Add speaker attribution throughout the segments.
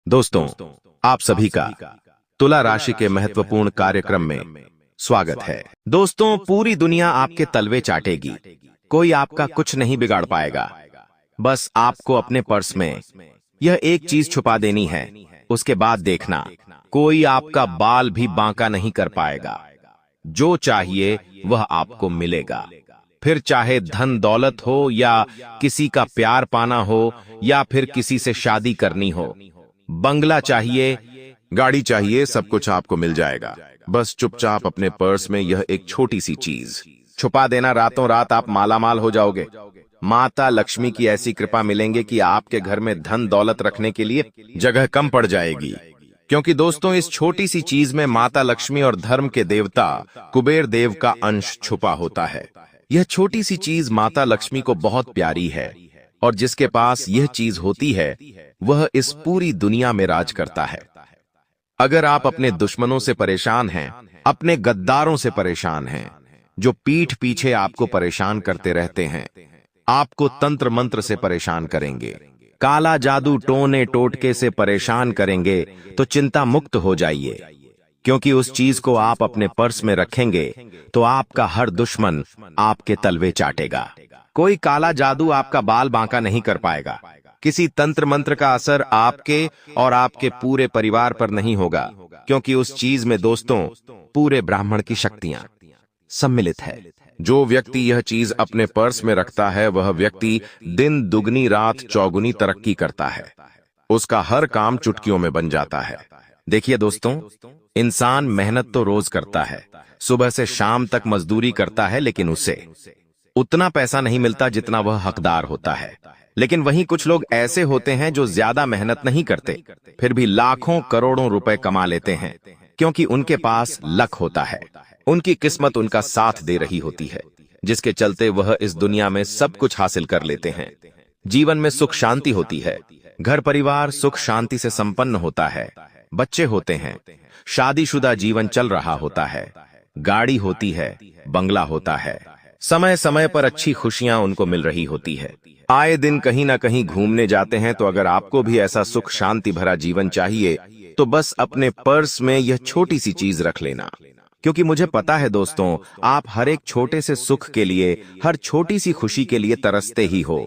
Speaker 1: दोस्तों, आप सभी का तुला राशि के महत्वपूर्ण कार्यक्रम में स्वागत है। दोस्तों, पूरी दुनिया आपके तलवे चाटेगी, कोई आपका कुछ नहीं बिगाड़ पाएगा। बस आपको अपने पर्स में यह एक चीज छुपा देनी है, उसके बाद देखना कोई आपका बाल भी बांका नहीं कर पाएगा। जो चाहिए वह आपको मिलेगा, फिर चाहे धन दौलत हो या किसी का प्यार पाना हो या फिर किसी से शादी करनी हो। बंगला चाहिए,
Speaker 2: गाड़ी चाहिए, सब कुछ आपको मिल जाएगा। बस चुपचाप अपने पर्स में यह एक छोटी सी चीज
Speaker 1: छुपा देना, रातों रात आप मालामाल हो जाओगे। माता लक्ष्मी की ऐसी कृपा मिलेंगे कि आपके घर में धन दौलत रखने के लिए जगह कम पड़ जाएगी। क्योंकि दोस्तों, इस छोटी सी चीज में माता लक्ष्मी और धर्म के देवता कुबेर देव का अंश छुपा होता है। यह छोटी सी चीज माता लक्ष्मी को बहुत प्यारी है और जिसके पास यह चीज होती है वह इस पूरी दुनिया में राज करता है। अगर आप अपने दुश्मनों से परेशान हैं, अपने गद्दारों से परेशान हैं, जो पीठ पीछे आपको परेशान करते रहते हैं, आपको तंत्र मंत्र से परेशान करेंगे, काला जादू टोने टोटके से परेशान करेंगे, तो चिंता मुक्त हो जाइए। क्योंकि उस चीज को आप अपने पर्स में रखेंगे तो आपका हर दुश्मन आपके तलवे चाटेगा। कोई काला जादू आपका बाल बांका नहीं कर पाएगा। किसी तंत्र मंत्र का असर आपके और आपके पूरे परिवार पर नहीं होगा, क्योंकि उस चीज में दोस्तों पूरे ब्राह्मण की शक्तियां सम्मिलित है।
Speaker 2: जो व्यक्ति यह चीज अपने पर्स में रखता है वह व्यक्ति दिन दुगनी रात चौगुनी तरक्की करता है। उसका हर काम चुटकियों में बन जाता है।
Speaker 1: देखिए दोस्तों, इंसान मेहनत तो रोज करता है, सुबह से शाम तक मजदूरी करता है, लेकिन उसे उतना पैसा नहीं मिलता जितना वह हकदार होता है। लेकिन वहीं कुछ लोग ऐसे होते हैं जो ज्यादा मेहनत नहीं करते, फिर भी लाखों करोड़ों रुपए कमा लेते हैं, क्योंकि उनके पास लक होता है। उनकी किस्मत उनका साथ दे रही होती है, जिसके चलते वह इस दुनिया में सब कुछ हासिल कर लेते हैं। जीवन में सुख शांति होती है, घर परिवार सुख शांति से संपन्न होता है, बच्चे होते हैं, शादीशुदा जीवन चल रहा होता है, गाड़ी होती है, बंगला होता है, समय समय पर अच्छी खुशियां उनको मिल रही होती है, आए दिन कहीं ना कहीं घूमने जाते हैं। तो अगर आपको भी ऐसा सुख शांति भरा जीवन चाहिए तो बस अपने पर्स में यह छोटी सी चीज रख लेना। क्योंकि मुझे पता है दोस्तों, आप हर एक छोटे से सुख के लिए, हर छोटी सी खुशी के लिए तरसते ही हो।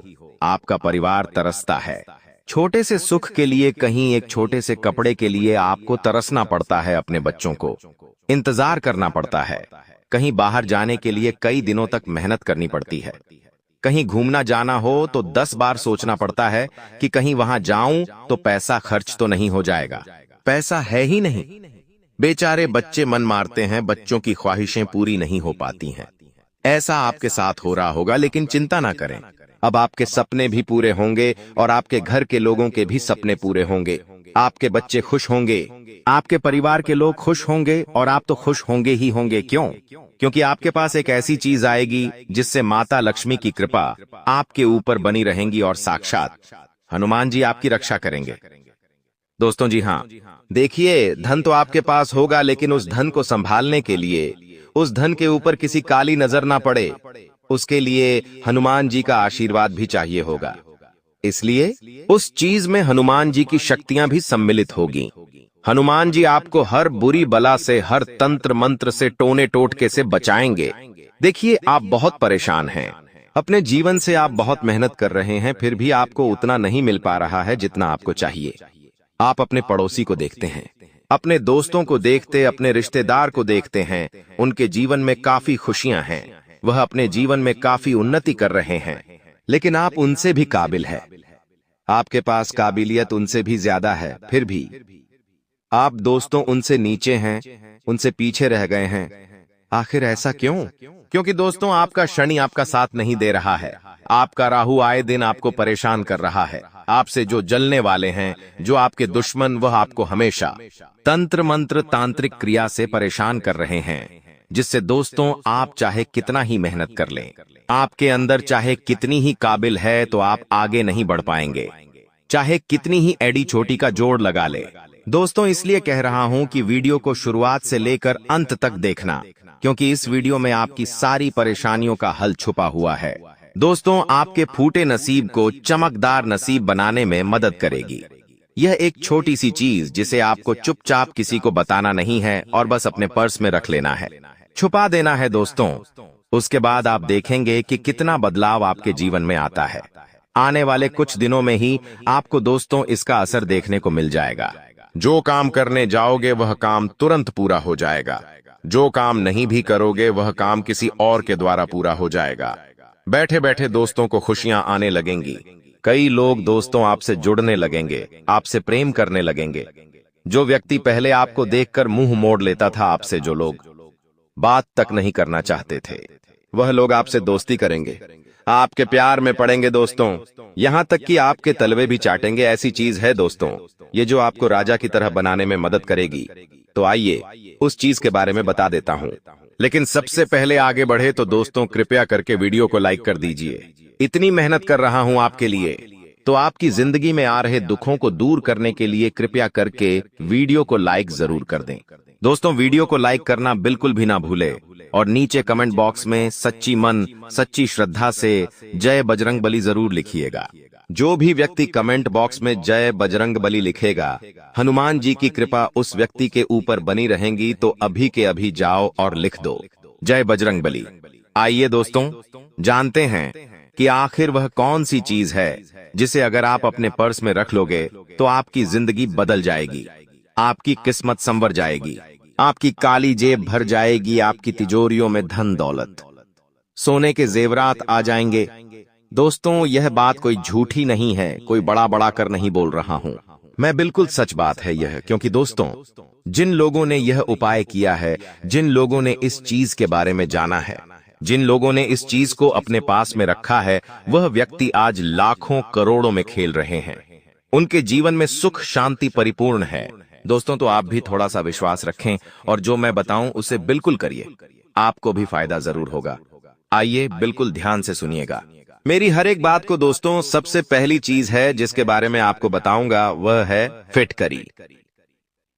Speaker 1: आपका परिवार तरसता है। छोटे से सुख के लिए, कहीं एक छोटे से कपड़े के लिए आपको तरसना पड़ता है। अपने बच्चों को इंतजार करना पड़ता है। कहीं बाहर जाने के लिए कई दिनों तक मेहनत करनी पड़ती है। कहीं घूमना जाना हो तो 10 बार सोचना पड़ता है कि कहीं वहां जाऊं तो पैसा खर्च तो नहीं हो जाएगा। पैसा है ही नहीं। बेचारे बच्चे मन मारते हैं, बच्चों की ख्वाहिशें पूरी नहीं हो पाती हैं। ऐसा आपके साथ हो रहा होगा, लेकिन चिंता ना करें। अब आपके सपने भी पूरे होंगे और आपके घर के लोगों के भी सपने पूरे होंगे। आपके बच्चे खुश होंगे, आपके परिवार के लोग खुश होंगे और आप तो खुश होंगे ही होंगे। क्यों? क्योंकि आपके पास एक ऐसी चीज आएगी जिससे माता लक्ष्मी की कृपा आपके ऊपर बनी रहेंगी और साक्षात हनुमान जी आपकी रक्षा करेंगे। दोस्तों जी हाँ, देखिए, धन तो आपके पास होगा, लेकिन उस धन को संभालने के लिए, उस धन के ऊपर किसी काली नजर ना पड़े, उसके लिए हनुमान जी का आशीर्वाद भी चाहिए होगा। इसलिए उस चीज में हनुमान जी की शक्तियां भी सम्मिलित होगी। हनुमान जी आपको हर बुरी बला से, हर तंत्र मंत्र से, टोने टोटके से बचाएंगे। देखिए, आप बहुत परेशान हैं, अपने जीवन से आप बहुत मेहनत कर रहे हैं, फिर भी आपको उतना नहीं मिल पा रहा है जितना आपको चाहिए। आप अपने पड़ोसी को देखते हैं, अपने दोस्तों को देखते, अपने रिश्तेदार को देखते हैं, उनके जीवन में काफी खुशियां हैं, वह अपने जीवन में काफी उन्नति कर रहे हैं, लेकिन आप उनसे भी काबिल है। आपके पास काबिलियत उनसे भी ज्यादा है, फिर भी आप दोस्तों उनसे नीचे हैं, उनसे पीछे रह गए हैं। आखिर ऐसा क्यों? क्योंकि दोस्तों, आपका शनि आपका साथ नहीं दे रहा है। आपका राहु आए दिन आपको परेशान कर रहा है। आपसे जो जलने वाले हैं, जो आपके दुश्मन, वह आपको हमेशा तंत्र मंत्र तांत्रिक क्रिया से परेशान कर रहे हैं, जिससे दोस्तों आप चाहे कितना ही मेहनत कर लें, आपके अंदर चाहे कितनी ही काबिल है, तो आप आगे नहीं बढ़ पाएंगे, चाहे कितनी ही एडी छोटी का जोड़ लगा ले। दोस्तों, इसलिए कह रहा हूं कि वीडियो को शुरुआत से लेकर अंत तक देखना, क्योंकि इस वीडियो में आपकी सारी परेशानियों का हल छुपा हुआ है। दोस्तों, आपके फूटे नसीब को चमकदार नसीब बनाने में मदद करेगी। यह एक छोटी सी चीज जिसे आपको चुपचाप किसी को बताना नहीं है और बस अपने पर्स में रख लेना है, छुपा देना है दोस्तों। उसके बाद आप देखेंगे कि कितना बदलाव आपके जीवन में आता है। आने वाले कुछ दिनों में ही आपको दोस्तों इसका असर देखने को मिल जाएगा।
Speaker 2: जो काम करने जाओगे वह काम तुरंत पूरा हो जाएगा। जो काम नहीं भी करोगे वह काम किसी और के द्वारा पूरा हो जाएगा। बैठे बैठे दोस्तों को खुशियां आने लगेंगी।
Speaker 1: कई लोग दोस्तों आपसे जुड़ने लगेंगे, आपसे प्रेम करने लगेंगे। जो व्यक्ति पहले आपको देखकर मुंह मोड़ लेता था, आपसे जो लोग बात तक नहीं करना चाहते थे, वह लोग आपसे दोस्ती करेंगे, आपके प्यार में पड़ेंगे दोस्तों, यहां तक कि आपके तलवे भी चाटेंगे। ऐसी चीज है दोस्तों ये जो आपको राजा की तरह बनाने में मदद करेगी। तो आइए उस चीज के बारे में बता देता हूं। लेकिन सबसे पहले आगे बढ़े तो दोस्तों कृपया करके वीडियो को लाइक कर दीजिए। इतनी मेहनत कर रहा हूं आपके लिए, तो आपकी जिंदगी में आ रहे दुखों को दूर करने के लिए कृपया करके वीडियो को लाइक जरूर कर दें। दोस्तों वीडियो को लाइक करना बिल्कुल भी ना भूले और नीचे कमेंट बॉक्स में सच्ची मन सच्ची श्रद्धा से जय बजरंग बली जरूर लिखिएगा। जो भी व्यक्ति कमेंट बॉक्स में जय बजरंग बली लिखेगा, हनुमान जी की कृपा उस व्यक्ति के ऊपर बनी रहेंगी। तो अभी के अभी जाओ और लिख दो जय बजरंग बली। आइए दोस्तों जानते हैं कि आखिर वह कौन सी चीज है जिसे अगर आप अपने पर्स में रख लोगे तो आपकी जिंदगी बदल जाएगी, आपकी किस्मत संवर जाएगी, आपकी काली जेब भर जाएगी, आपकी तिजोरियों में धन दौलत सोने के जेवरात आ जाएंगे। दोस्तों यह बात कोई झूठी नहीं है, कोई बड़ा बड़ा कर नहीं बोल रहा हूं मैं, बिल्कुल सच बात है यह। क्योंकि दोस्तों जिन लोगों ने यह उपाय किया है, जिन लोगों ने इस चीज के बारे में जाना है, जिन लोगों ने इस चीज को अपने पास में रखा है, वह व्यक्ति आज लाखों करोड़ों में खेल रहे हैं। उनके जीवन में सुख शांति परिपूर्ण है। दोस्तों तो आप भी थोड़ा सा विश्वास रखें और जो मैं बताऊं उसे बिल्कुल करिए, आपको भी फायदा जरूर होगा। आइए बिल्कुल ध्यान से सुनिएगा मेरी हर एक बात को। दोस्तों सबसे पहली चीज है जिसके बारे में आपको बताऊंगा वह है फिटकरी।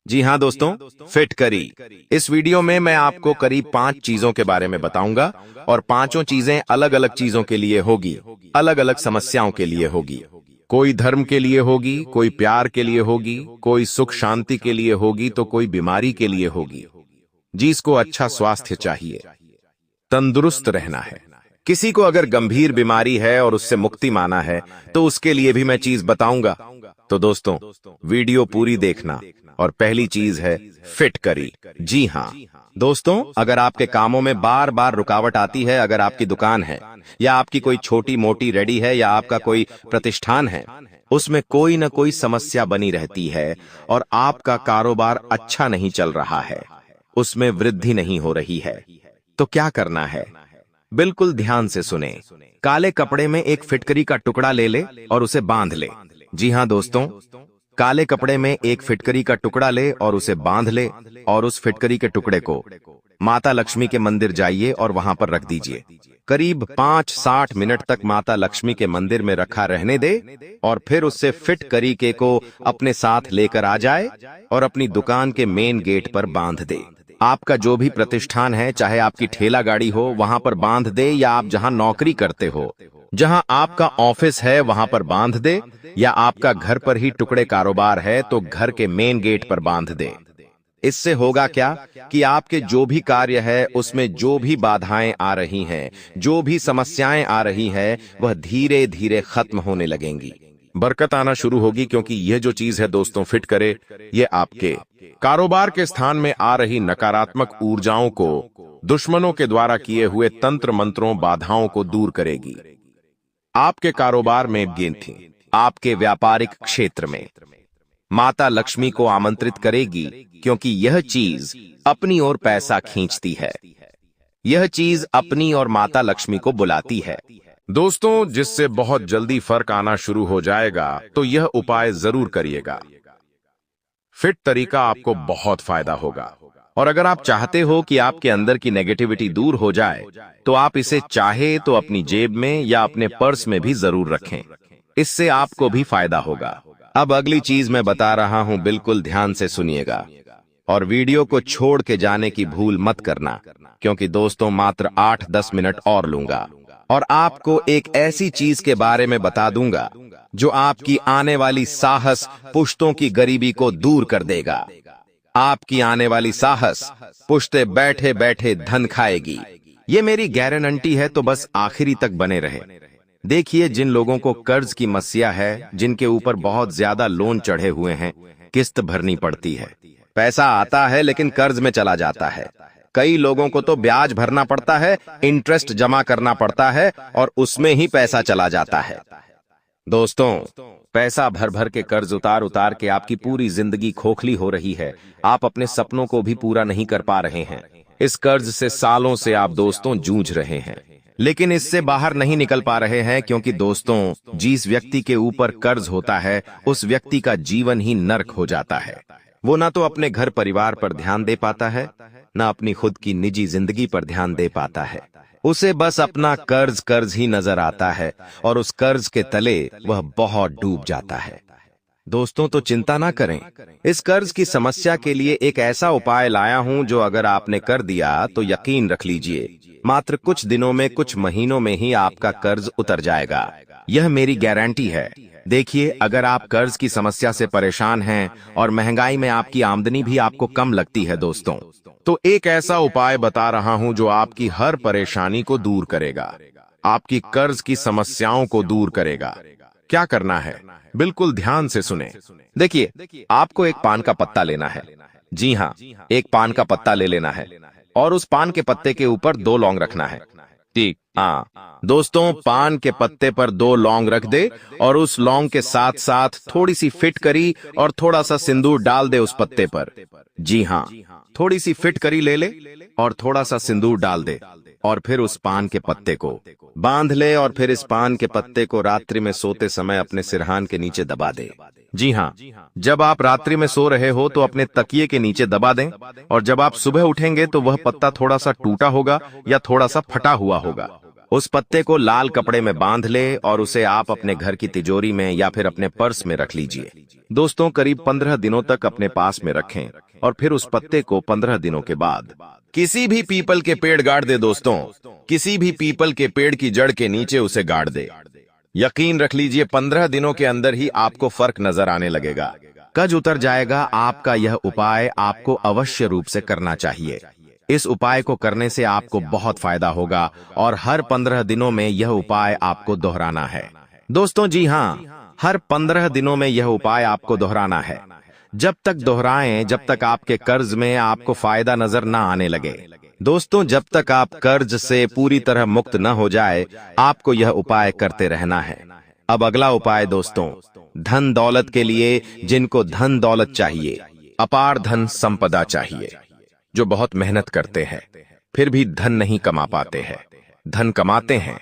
Speaker 1: जी हाँ दोस्तों, फिटकरी। इस वीडियो में मैं आपको करीब 5 चीजों के बारे में बताऊंगा और 5 चीजें अलग अलग चीजों के लिए होगी, अलग अलग समस्याओं के लिए होगी। कोई धर्म के लिए होगी, कोई प्यार के लिए होगी, कोई सुख शांति के लिए होगी, तो कोई बीमारी के लिए होगी। जिसको अच्छा स्वास्थ्य चाहिए, तंदुरुस्त रहना है, किसी को अगर गंभीर बीमारी है और उससे मुक्ति माना है तो उसके लिए भी मैं चीज बताऊंगा। तो दोस्तों वीडियो पूरी देखना। और पहली चीज है फिटकरी। जी हाँ दोस्तों, अगर आपके कामों में बार बार रुकावट आती है, अगर आपकी दुकान है या आपकी कोई छोटी मोटी रेडी है या आपका कोई प्रतिष्ठान है, उसमें कोई न कोई समस्या बनी रहती है और आपका कारोबार अच्छा नहीं चल रहा है, उसमें वृद्धि नहीं हो रही है, तो क्या करना है? बिल्कुल ध्यान से सुने। काले कपड़े में एक फिटकरी का टुकड़ा ले ले और उसे बांध ले। जी हाँ दोस्तों, काले कपड़े में एक फिटकरी का टुकड़ा ले और उसे बांध ले और उस फिटकरी के टुकड़े को माता लक्ष्मी के मंदिर जाइए और वहां पर रख दीजिए। करीब 5-60 मिनट तक माता लक्ष्मी के मंदिर में रखा रहने दे और फिर उससे फिटकरी के को अपने साथ लेकर आ जाए और अपनी दुकान के मेन गेट पर बांध दे। आपका जो भी प्रतिष्ठान है, चाहे आपकी ठेला गाड़ी हो, वहां पर बांध दे, या आप जहां नौकरी करते हो, जहां आपका ऑफिस है वहां पर बांध दे, या आपका घर पर ही टुकड़े कारोबार है तो घर के मेन गेट पर बांध दे। इससे होगा क्या कि आपके जो भी कार्य है उसमें जो भी बाधाएं आ रही हैं, जो भी समस्याएं आ रही है, वह धीरे धीरे खत्म होने लगेंगी, बरकत आना शुरू होगी। क्योंकि यह जो चीज है दोस्तों फिट करे, ये आपके कारोबार के स्थान में आ रही नकारात्मक ऊर्जाओं को, दुश्मनों के द्वारा किए हुए तंत्र मंत्रों बाधाओं को दूर करेगी। आपके कारोबार में गिनती, आपके व्यापारिक क्षेत्र में माता लक्ष्मी को आमंत्रित करेगी, क्योंकि यह चीज अपनी ओर पैसा खींचती है, यह चीज अपनी और माता लक्ष्मी को बुलाती है। दोस्तों जिससे बहुत जल्दी फर्क आना शुरू हो जाएगा, तो यह उपाय जरूर करिएगा। फिट तरीका आपको बहुत फायदा होगा। और अगर आप चाहते हो कि आपके अंदर की नेगेटिविटी दूर हो जाए, तो आप इसे चाहे तो अपनी जेब में या अपने पर्स में भी जरूर रखें, इससे आपको भी फायदा होगा। अब अगली चीज मैं बता रहा हूं, बिल्कुल ध्यान से सुनिएगा और वीडियो को छोड़ के जाने की भूल मत करना, क्योंकि दोस्तों मात्र 8-10 मिनट और लूंगा और आपको एक ऐसी चीज के बारे में बता दूंगा जो आपकी आने वाली साहस पुश्तों की गरीबी को दूर कर देगा। आपकी आने वाली साहस पुश्ते बैठे बैठे धन खाएगी। ये मेरी गारंटी है, तो बस आखिरी तक बने रहे। देखिए, जिन लोगों को कर्ज की समस्या है, जिनके ऊपर बहुत ज्यादा लोन चढ़े हुए हैं, किस्त भरनी पड़ती है, पैसा आता है लेकिन कर्ज में चला जाता है। कई लोगों को तो ब्याज भरना पड़ता है, इंटरेस्ट जमा करना पड़ता है और उसमें ही पैसा चला जाता है। दोस्तों, पैसा भर भर के कर्ज उतार उतार के आपकी पूरी जिंदगी खोखली हो रही है। आप अपने सपनों को भी पूरा नहीं कर पा रहे हैं। इस कर्ज से सालों से आप दोस्तों जूझ रहे हैं, लेकिन इससे बाहर नहीं निकल पा रहे हैं, क्योंकि दोस्तों, जिस व्यक्ति के ऊपर कर्ज होता है उस व्यक्ति का जीवन ही नर्क हो जाता है। वो ना तो अपने घर परिवार पर ध्यान दे पाता है, ना अपनी खुद की निजी जिंदगी पर ध्यान दे पाता है। उसे बस अपना कर्ज ही नजर आता है और उस कर्ज के तले वह बहुत डूब जाता है। दोस्तों, तो चिंता ना करें। इस कर्ज की समस्या के लिए एक ऐसा उपाय लाया हूं जो अगर आपने कर दिया तो यकीन रख लीजिए, मात्र कुछ दिनों में, कुछ महीनों में ही आपका कर्ज उतर जाएगा। यह मेरी गारंटी है। देखिए, अगर आप कर्ज की समस्या से परेशान हैं और महंगाई में आपकी आमदनी भी आपको कम लगती है दोस्तों, तो एक ऐसा उपाय बता रहा हूं जो आपकी हर परेशानी को दूर करेगा, आपकी कर्ज की समस्याओं को दूर करेगा। क्या करना है, बिल्कुल ध्यान से सुने। देखिए, आपको एक पान का पत्ता लेना है। जी हाँ, एक पान का पत्ता ले लेना है और उस पान के पत्ते के ऊपर 2 लौंग रखना है। ठीक, हाँ दोस्तों, पान के पत्ते पर 2 लौंग रख दे और उस लौंग के साथ साथ थोड़ी सी फिटकरी और थोड़ा सा सिंदूर डाल दे उस पत्ते पर। जी हाँ, थोड़ी सी फिटकरी ले ले और थोड़ा सा सिंदूर डाल दे और फिर उस पान के पत्ते को बांध ले और फिर इस पान के पत्ते को रात्रि में सोते समय अपने सिरहान के नीचे दबा दे। जी हाँ, जब आप रात्रि में सो रहे हो तो अपने तकिए के नीचे दबा दें और जब आप सुबह उठेंगे तो वह पत्ता थोड़ा सा टूटा होगा या थोड़ा सा फटा हुआ होगा। उस पत्ते को लाल कपड़े में बांध ले और उसे आप अपने घर की तिजोरी में या फिर अपने पर्स में रख लीजिए। दोस्तों, करीब 15 दिनों तक अपने पास में रखें और फिर उस पत्ते को 15 दिनों के बाद किसी भी पीपल के पेड़ गाड़ दे। दोस्तों, किसी भी पीपल के पेड़ की जड़ के नीचे उसे गाड़ दे। यकीन रख लीजिए, 15 दिनों के अंदर ही आपको फर्क नजर आने लगेगा, कर्ज उतर जाएगा। आपका यह उपाय आपको अवश्य रूप से करना चाहिए। इस उपाय को करने से आपको बहुत फायदा होगा और हर 15 दिनों में यह उपाय आपको दोहराना है। दोस्तों, जी हाँ, हर 15 दिनों में यह उपाय आपको दोहराना है। जब तक दोहराएं जब तक आपके कर्ज में आपको फायदा नजर ना आने लगे। दोस्तों, जब तक आप कर्ज से पूरी तरह मुक्त न हो जाए, आपको यह उपाय करते रहना है। अब अगला उपाय दोस्तों, धन दौलत के लिए जिनको धन दौलत चाहिए, अपार धन संपदा चाहिए, जो बहुत मेहनत करते हैं फिर भी धन नहीं कमा पाते हैं, धन कमाते हैं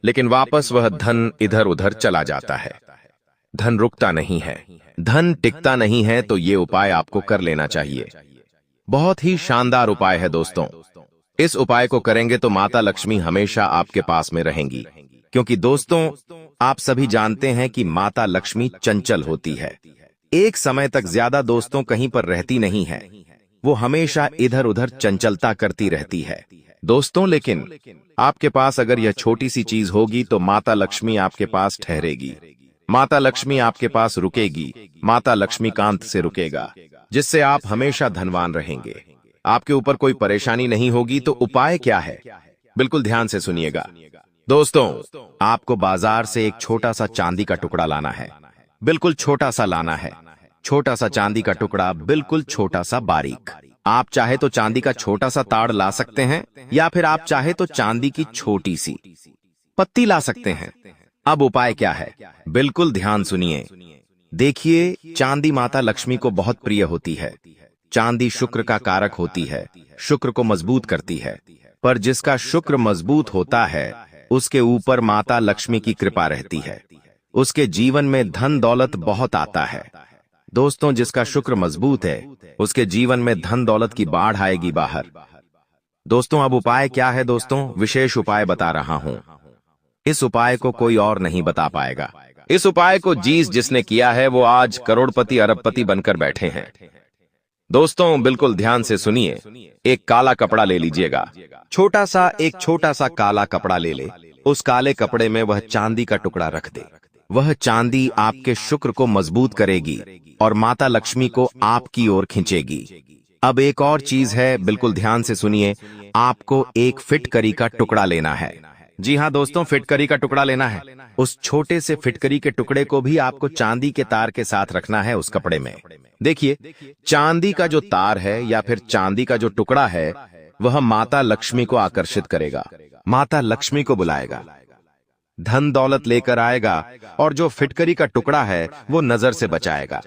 Speaker 1: लेकिन वापस वह धन इधर उधर चला जाता है, धन रुकता नहीं है, धन टिकता नहीं है, तो ये उपाय आपको कर लेना चाहिए। बहुत ही शानदार उपाय है दोस्तों। इस उपाय को करेंगे तो माता लक्ष्मी हमेशा आपके पास में रहेंगी, क्योंकि दोस्तों, आप सभी जानते हैं कि माता लक्ष्मी चंचल होती है। एक समय तक ज्यादा दोस्तों कहीं पर रहती नहीं है, वो हमेशा इधर उधर चंचलता करती रहती है दोस्तों। लेकिन आपके पास अगर यह छोटी सी चीज होगी तो माता लक्ष्मी आपके पास ठहरेगी, माता लक्ष्मी आपके पास रुकेगी, माता लक्ष्मीकांत से रुकेगा, जिससे आप हमेशा धनवान रहेंगे, आपके ऊपर कोई परेशानी नहीं होगी। तो उपाय क्या है, बिल्कुल ध्यान से सुनिएगा दोस्तों। आपको बाजार से एक छोटा सा चांदी का टुकड़ा लाना है, बिल्कुल छोटा सा लाना है, छोटा सा चांदी का टुकड़ा, बिल्कुल छोटा सा बारीक। आप चाहे तो चांदी का छोटा सा ताड़ ला सकते हैं या फिर आप चाहे तो चांदी की छोटी सी पत्ती ला सकते हैं। अब उपाय क्या है, बिल्कुल ध्यान सुनिए। देखिए, चांदी माता लक्ष्मी को बहुत प्रिय होती है। चांदी शुक्र का कारक होती है, शुक्र को मजबूत करती है, पर जिसका शुक्र मजबूत होता है उसके ऊपर माता लक्ष्मी की कृपा रहती है, उसके जीवन में धन दौलत बहुत आता है। दोस्तों, जिसका शुक्र मजबूत है उसके जीवन में धन दौलत की बाढ़ आएगी बाहर। दोस्तों, अब उपाय क्या है दोस्तों, विशेष उपाय बता रहा हूं। इस उपाय को कोई और नहीं बता पाएगा। इस उपाय को जिसने किया है वो आज करोड़पति अरबपति बनकर बैठे हैं। दोस्तों बिल्कुल ध्यान से सुनिए। एक काला कपड़ा ले लीजिएगा। एक छोटा सा काला कपड़ा ले ले। उस काले कपड़े में वह चांदी का टुकड़ा रख दे। वह चांदी आपके शुक्र को मजबूत करेगी और माता लक्ष्मी को आपकी ओर खींचेगी। अब एक और चीज है, बिल्कुल ध्यान से सुनिए। आपको एक फिटकरी का टुकड़ा लेना है। जी हाँ दोस्तों, फिटकरी का टुकड़ा लेना है। उस छोटे से फिटकरी के टुकड़े को भी आपको चांदी के तार के साथ रखना है उस कपड़े में। देखिए, चांदी का जो तार है या फिर चांदी का जो टुकड़ा है वह माता लक्ष्मी को आकर्षित करेगा, माता लक्ष्मी को बुलाएगा, धन दौलत लेकर आएगा और जो फिटकरी का टुकड़ा है वो नजर से बचाएगा,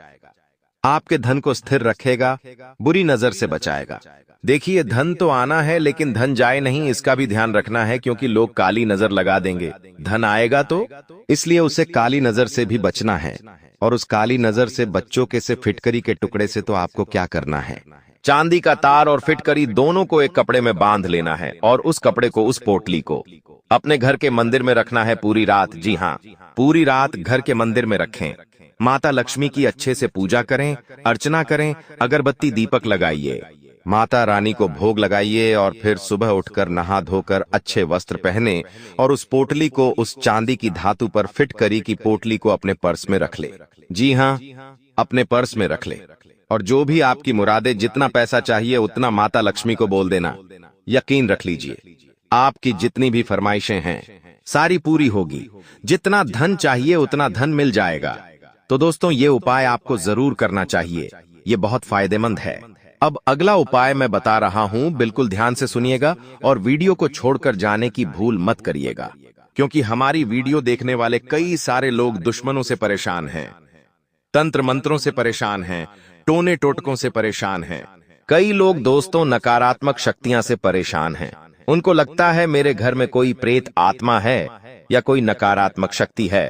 Speaker 1: आपके धन को स्थिर रखेगा, बुरी नजर से बचाएगा। देखिए, धन तो आना है लेकिन धन जाए नहीं, इसका भी ध्यान रखना है, क्योंकि लोग काली नजर लगा देंगे। धन आएगा तो इसलिए उसे काली नजर से भी बचना है। और उस काली नजर से बच्चों के से फिटकरी के टुकड़े से तो आपको क्या करना है, चांदी का तार और फिटकरी दोनों को एक कपड़े में बांध लेना है और उस कपड़े को, उस पोटली को अपने घर के मंदिर में रखना है पूरी रात। जी हाँ, पूरी रात घर के मंदिर में रखें। माता लक्ष्मी की अच्छे से पूजा करें, अर्चना करें, अगरबत्ती दीपक लगाइए, माता रानी को भोग लगाइए और फिर सुबह उठकर नहा धोकर अच्छे वस्त्र पहने और उस पोटली को, उस चांदी की धातु पर फिट करी की पोटली को अपने पर्स में रख ले। जी हाँ, अपने पर्स में रख ले। और जो भी आपकी मुरादें, जितना पैसा चाहिए उतना माता लक्ष्मी को बोल देना। यकीन रख लीजिए, आपकी जितनी भी फरमाइशें हैं सारी पूरी होगी। जितना धन चाहिए उतना धन मिल जाएगा। तो दोस्तों, ये उपाय आपको जरूर करना चाहिए, ये बहुत फायदेमंद है। अब अगला उपाय मैं बता रहा हूं, बिल्कुल ध्यान से सुनिएगा और वीडियो को छोड़कर जाने की भूल मत करिएगा, क्योंकि हमारी वीडियो देखने वाले कई सारे लोग दुश्मनों से परेशान हैं, तंत्र मंत्रों से परेशान हैं, टोने टोटकों से परेशान हैं। कई लोग दोस्तों नकारात्मक शक्तियां से परेशान हैं। उनको लगता है मेरे घर में कोई प्रेत आत्मा है या कोई नकारात्मक शक्ति है।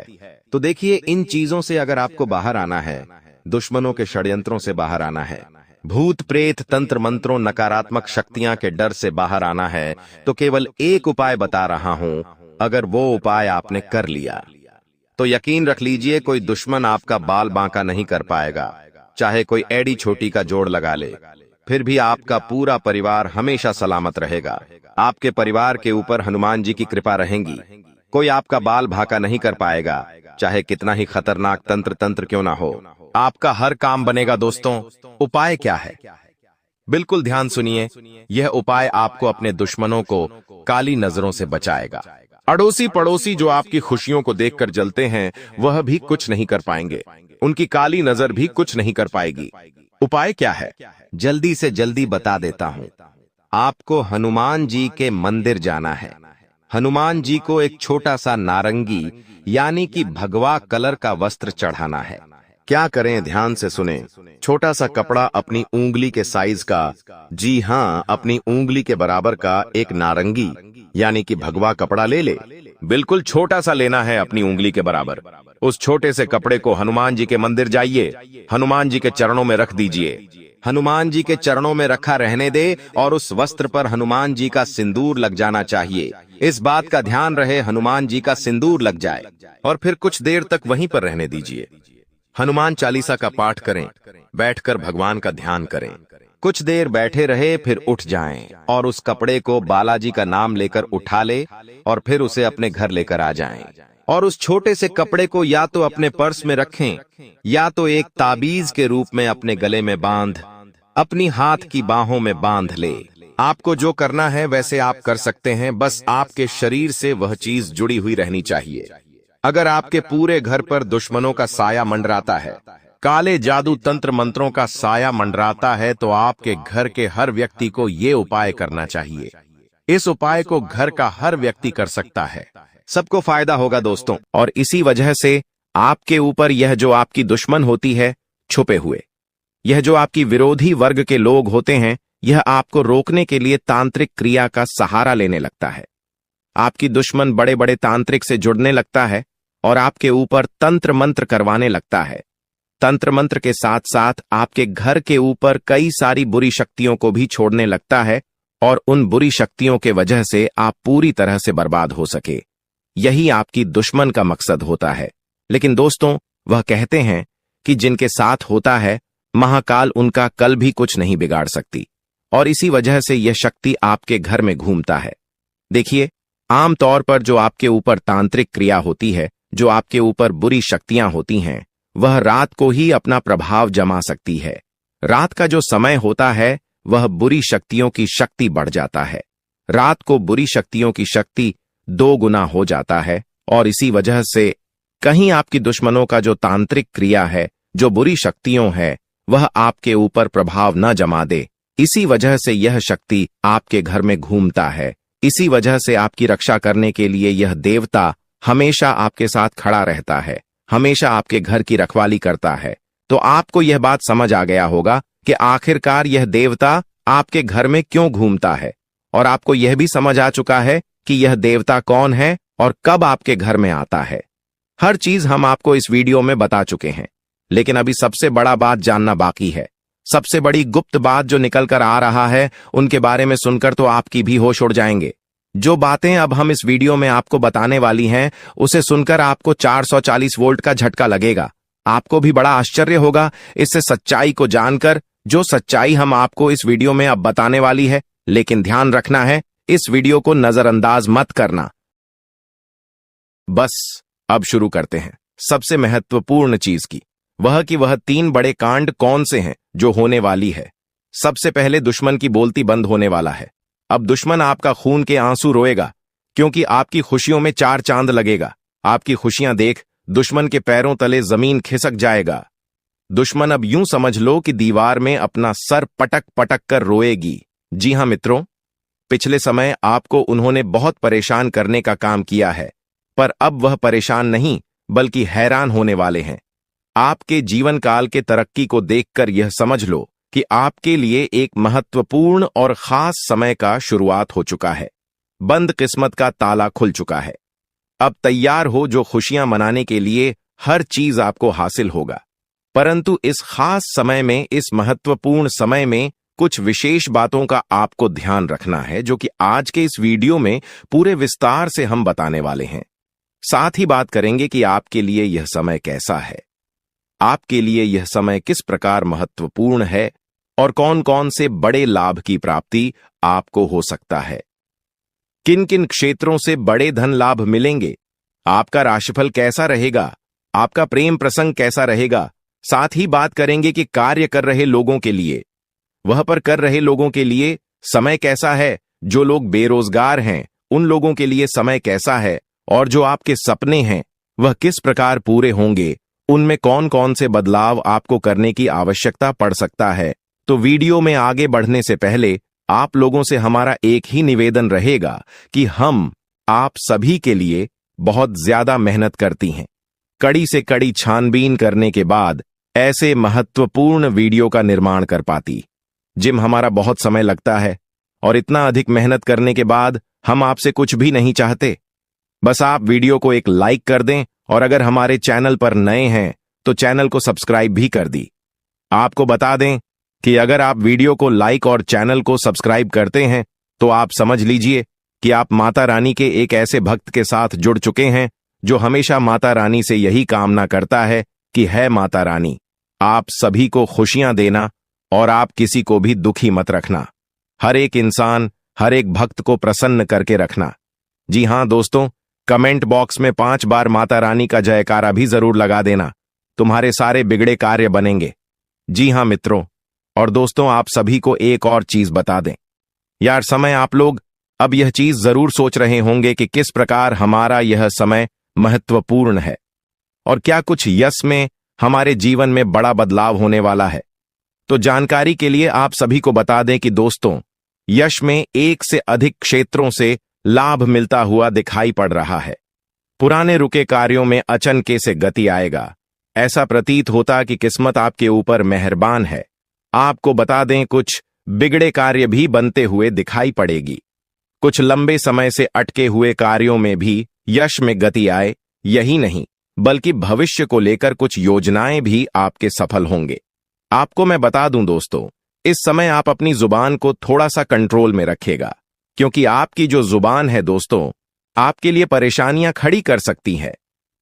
Speaker 1: तो देखिए, इन चीजों से अगर आपको बाहर आना है, दुश्मनों के षड्यंत्रों से बाहर आना है, भूत प्रेत तंत्र मंत्रों नकारात्मक शक्तियां के डर से बाहर आना है, तो केवल एक उपाय बता रहा हूं। अगर वो उपाय आपने कर लिया तो यकीन रख लीजिए, कोई दुश्मन आपका बाल बांका नहीं कर पाएगा। चाहे कोई एड़ी छोटी का जोड़ लगा ले, फिर भी आपका पूरा परिवार हमेशा सलामत रहेगा। आपके परिवार के ऊपर हनुमान जी की कृपा रहेगी। कोई आपका बाल भाका नहीं कर पाएगा, चाहे कितना ही खतरनाक तंत्र क्यों ना हो। आपका हर काम बनेगा। दोस्तों, उपाय क्या है? बिल्कुल ध्यान सुनिए। यह उपाय आपको अपने दुश्मनों को काली नजरों से बचाएगा। अड़ोसी पड़ोसी जो आपकी खुशियों को देखकर जलते हैं, वह भी कुछ नहीं कर पाएंगे। उनकी काली नजर भी कुछ नहीं कर पाएगी। उपाय क्या है? जल्दी से जल्दी बता देता हूं। आपको हनुमान जी के मंदिर जाना है। हनुमान जी को एक छोटा सा नारंगी यानी कि भगवा कलर का वस्त्र चढ़ाना है। क्या करें, ध्यान से सुने। छोटा सा कपड़ा अपनी उंगली के साइज का, जी हाँ, अपनी उंगली के बराबर का एक नारंगी यानी कि भगवा कपड़ा ले ले। बिल्कुल छोटा सा लेना है, अपनी उंगली के बराबर। उस छोटे से कपड़े को हनुमान जी के मंदिर जाइए, हनुमान जी के चरणों में रख दीजिए। हनुमान जी के चरणों में रखा रहने दे और उस वस्त्र पर हनुमान जी का सिंदूर लग जाना चाहिए। इस बात का ध्यान रहे, हनुमान जी का सिंदूर लग जाए और फिर कुछ देर तक वहीं पर रहने दीजिए। हनुमान चालीसा का पाठ करें, बैठकर भगवान का ध्यान करें। कुछ देर बैठे रहे, फिर उठ जाएं और उस कपड़े को बालाजी का नाम लेकर उठा ले और फिर उसे अपने घर लेकर आ जाएं। और उस छोटे से कपड़े को या तो अपने पर्स में रखें या तो एक ताबीज के रूप में अपने गले में बांध अपनी हाथ की बाहों में बांध ले। आपको जो करना है वैसे आप कर सकते हैं, बस आपके शरीर से वह चीज जुड़ी हुई रहनी चाहिए। अगर आपके पूरे घर पर दुश्मनों का साया मंडराता है, काले जादू तंत्र मंत्रों का साया मंडराता है, तो आपके घर के हर व्यक्ति को ये उपाय करना चाहिए। इस उपाय को घर का हर व्यक्ति कर सकता है, सबको फायदा होगा दोस्तों। और इसी वजह से आपके ऊपर यह जो आपकी दुश्मन होती है छुपे हुए, यह जो आपकी विरोधी वर्ग के लोग होते हैं, यह आपको रोकने के लिए तांत्रिक क्रिया का सहारा लेने लगता है। आपकी दुश्मन बड़े बड़े तांत्रिक से जुड़ने लगता है और आपके ऊपर तंत्र मंत्र करवाने लगता है। तंत्र मंत्र के साथ साथ आपके घर के ऊपर कई सारी बुरी शक्तियों को भी छोड़ने लगता है और उन बुरी शक्तियों के वजह से आप पूरी तरह से बर्बाद हो सके। यही आपकी दुश्मन का मकसद होता है। लेकिन दोस्तों, वह कहते हैं कि जिनके साथ होता है महाकाल उनका कल भी कुछ नहीं बिगाड़ सकती, और इसी वजह से यह शक्ति आपके घर में घूमता है। देखिए, आमतौर पर जो आपके ऊपर तांत्रिक क्रिया होती है, जो आपके ऊपर बुरी शक्तियां होती हैं, वह रात को ही अपना प्रभाव जमा सकती है। रात का जो समय होता है वह बुरी शक्तियों की शक्ति बढ़ जाता है। रात को बुरी शक्तियों की शक्ति 2 गुना हो जाता है, और इसी वजह से कहीं आपकी दुश्मनों का जो तांत्रिक क्रिया है, जो बुरी शक्तियों है, वह आपके ऊपर प्रभाव न जमा दे। इसी वजह से यह शक्ति आपके घर में घूमता है। इसी वजह से आपकी रक्षा करने के लिए यह देवता हमेशा आपके साथ खड़ा रहता है, हमेशा आपके घर की रखवाली करता है। तो आपको यह बात समझ आ गया होगा कि आखिरकार यह देवता आपके घर में क्यों घूमता है, और आपको यह भी समझ आ चुका है कि यह देवता कौन है और कब आपके घर में आता है। हर चीज हम आपको इस वीडियो में बता चुके हैं, लेकिन अभी सबसे बड़ा बात जानना बाकी है। सबसे बड़ी गुप्त बात जो निकल कर आ रहा है, उनके बारे में सुनकर तो आपकी भी होश उड़ जाएंगे। जो बातें अब हम इस वीडियो में आपको बताने वाली हैं, उसे सुनकर आपको 440 वोल्ट का झटका लगेगा। आपको भी बड़ा आश्चर्य होगा इससे सच्चाई को जानकर, जो सच्चाई हम आपको इस वीडियो में अब बताने वाली है। लेकिन ध्यान रखना है, इस वीडियो को नजरअंदाज मत करना। बस अब शुरू करते हैं सबसे महत्वपूर्ण चीज की, वह 3 बड़े कांड कौन से हैं जो होने वाली है। सबसे पहले दुश्मन की बोलती बंद होने वाला है। अब दुश्मन आपका खून के आंसू रोएगा, क्योंकि आपकी खुशियों में 4 चांद लगेगा। आपकी खुशियां देख दुश्मन के पैरों तले जमीन खिसक जाएगा। दुश्मन अब यूं समझ लो कि दीवार में अपना सर पटक पटक कर रोएगी। जी हां मित्रों, पिछले समय आपको उन्होंने बहुत परेशान करने का काम किया है, पर अब वह परेशान नहीं बल्कि हैरान होने वाले हैं। आपके जीवन काल के तरक्की को देखकर यह समझ लो कि आपके लिए एक महत्वपूर्ण और खास समय का शुरुआत हो चुका है। बंद किस्मत का ताला खुल चुका है। अब तैयार हो, जो खुशियां मनाने के लिए हर चीज आपको हासिल होगा। परंतु इस खास समय में, इस महत्वपूर्ण समय में कुछ विशेष बातों का आपको ध्यान रखना है, जो कि आज के इस वीडियो में पूरे विस्तार से हम बताने वाले हैं। साथ ही बात करेंगे कि आपके लिए यह समय कैसा है, आपके लिए यह समय किस प्रकार महत्वपूर्ण है, और कौन कौन से बड़े लाभ की प्राप्ति आपको हो सकता है। किन किन क्षेत्रों से बड़े धन लाभ मिलेंगे, आपका राशिफल कैसा रहेगा, आपका प्रेम प्रसंग कैसा रहेगा। साथ ही बात करेंगे कि कार्य कर रहे लोगों के लिए, वह पर कर रहे लोगों के लिए समय कैसा है। जो लोग बेरोजगार हैं उन लोगों के लिए समय कैसा है, और जो आपके सपने हैं वह किस प्रकार पूरे होंगे, उनमें कौन कौन से बदलाव आपको करने की आवश्यकता पड़ सकता है। तो वीडियो में आगे बढ़ने से पहले आप लोगों से हमारा एक ही निवेदन रहेगा कि हम आप सभी के लिए बहुत ज्यादा मेहनत करती हैं। कड़ी से कड़ी छानबीन करने के बाद ऐसे महत्वपूर्ण वीडियो का निर्माण कर पाती। जिम हमारा बहुत समय लगता है, और इतना अधिक मेहनत करने के बाद हम आपसे कुछ भी नहीं चाहते। बस आप वीडियो को एक लाइक कर दें, और अगर हमारे चैनल पर नए हैं तो चैनल को सब्सक्राइब भी कर दी। आपको बता दें कि अगर आप वीडियो को लाइक और चैनल को सब्सक्राइब करते हैं तो आप समझ लीजिए कि आप माता रानी के एक ऐसे भक्त के साथ जुड़ चुके हैं जो हमेशा माता रानी से यही कामना करता है कि है माता रानी, आप सभी को खुशियां देना और आप किसी को भी दुखी मत रखना। हर एक इंसान, हर एक भक्त को प्रसन्न करके रखना। जी हां दोस्तों, कमेंट बॉक्स में 5 बार माता रानी का जयकारा भी जरूर लगा देना। तुम्हारे सारे बिगड़े कार्य बनेंगे। जी हां मित्रों और दोस्तों, आप सभी को एक और चीज बता दें। यार, समय आप लोग अब यह चीज जरूर सोच रहे होंगे कि किस प्रकार हमारा यह समय महत्वपूर्ण है और क्या कुछ यश में हमारे जीवन में बड़ा बदलाव होने वाला है। तो जानकारी के लिए आप सभी को बता दें कि दोस्तों, यश में 1 से अधिक क्षेत्रों से लाभ मिलता हुआ दिखाई पड़ रहा है। पुराने रुके कार्यों में अचनके से गति आएगा। ऐसा प्रतीत होता कि किस्मत आपके ऊपर मेहरबान है। आपको बता दें, कुछ बिगड़े कार्य भी बनते हुए दिखाई पड़ेगी। कुछ लंबे समय से अटके हुए कार्यों में भी यश में गति आए। यही नहीं बल्कि भविष्य को लेकर कुछ योजनाएं भी आपके सफल होंगे। आपको मैं बता दूं दोस्तों, इस समय आप अपनी जुबान को थोड़ा सा कंट्रोल में रखिएगा, क्योंकि आपकी जो जुबान है दोस्तों, आपके लिए परेशानियां खड़ी कर सकती है।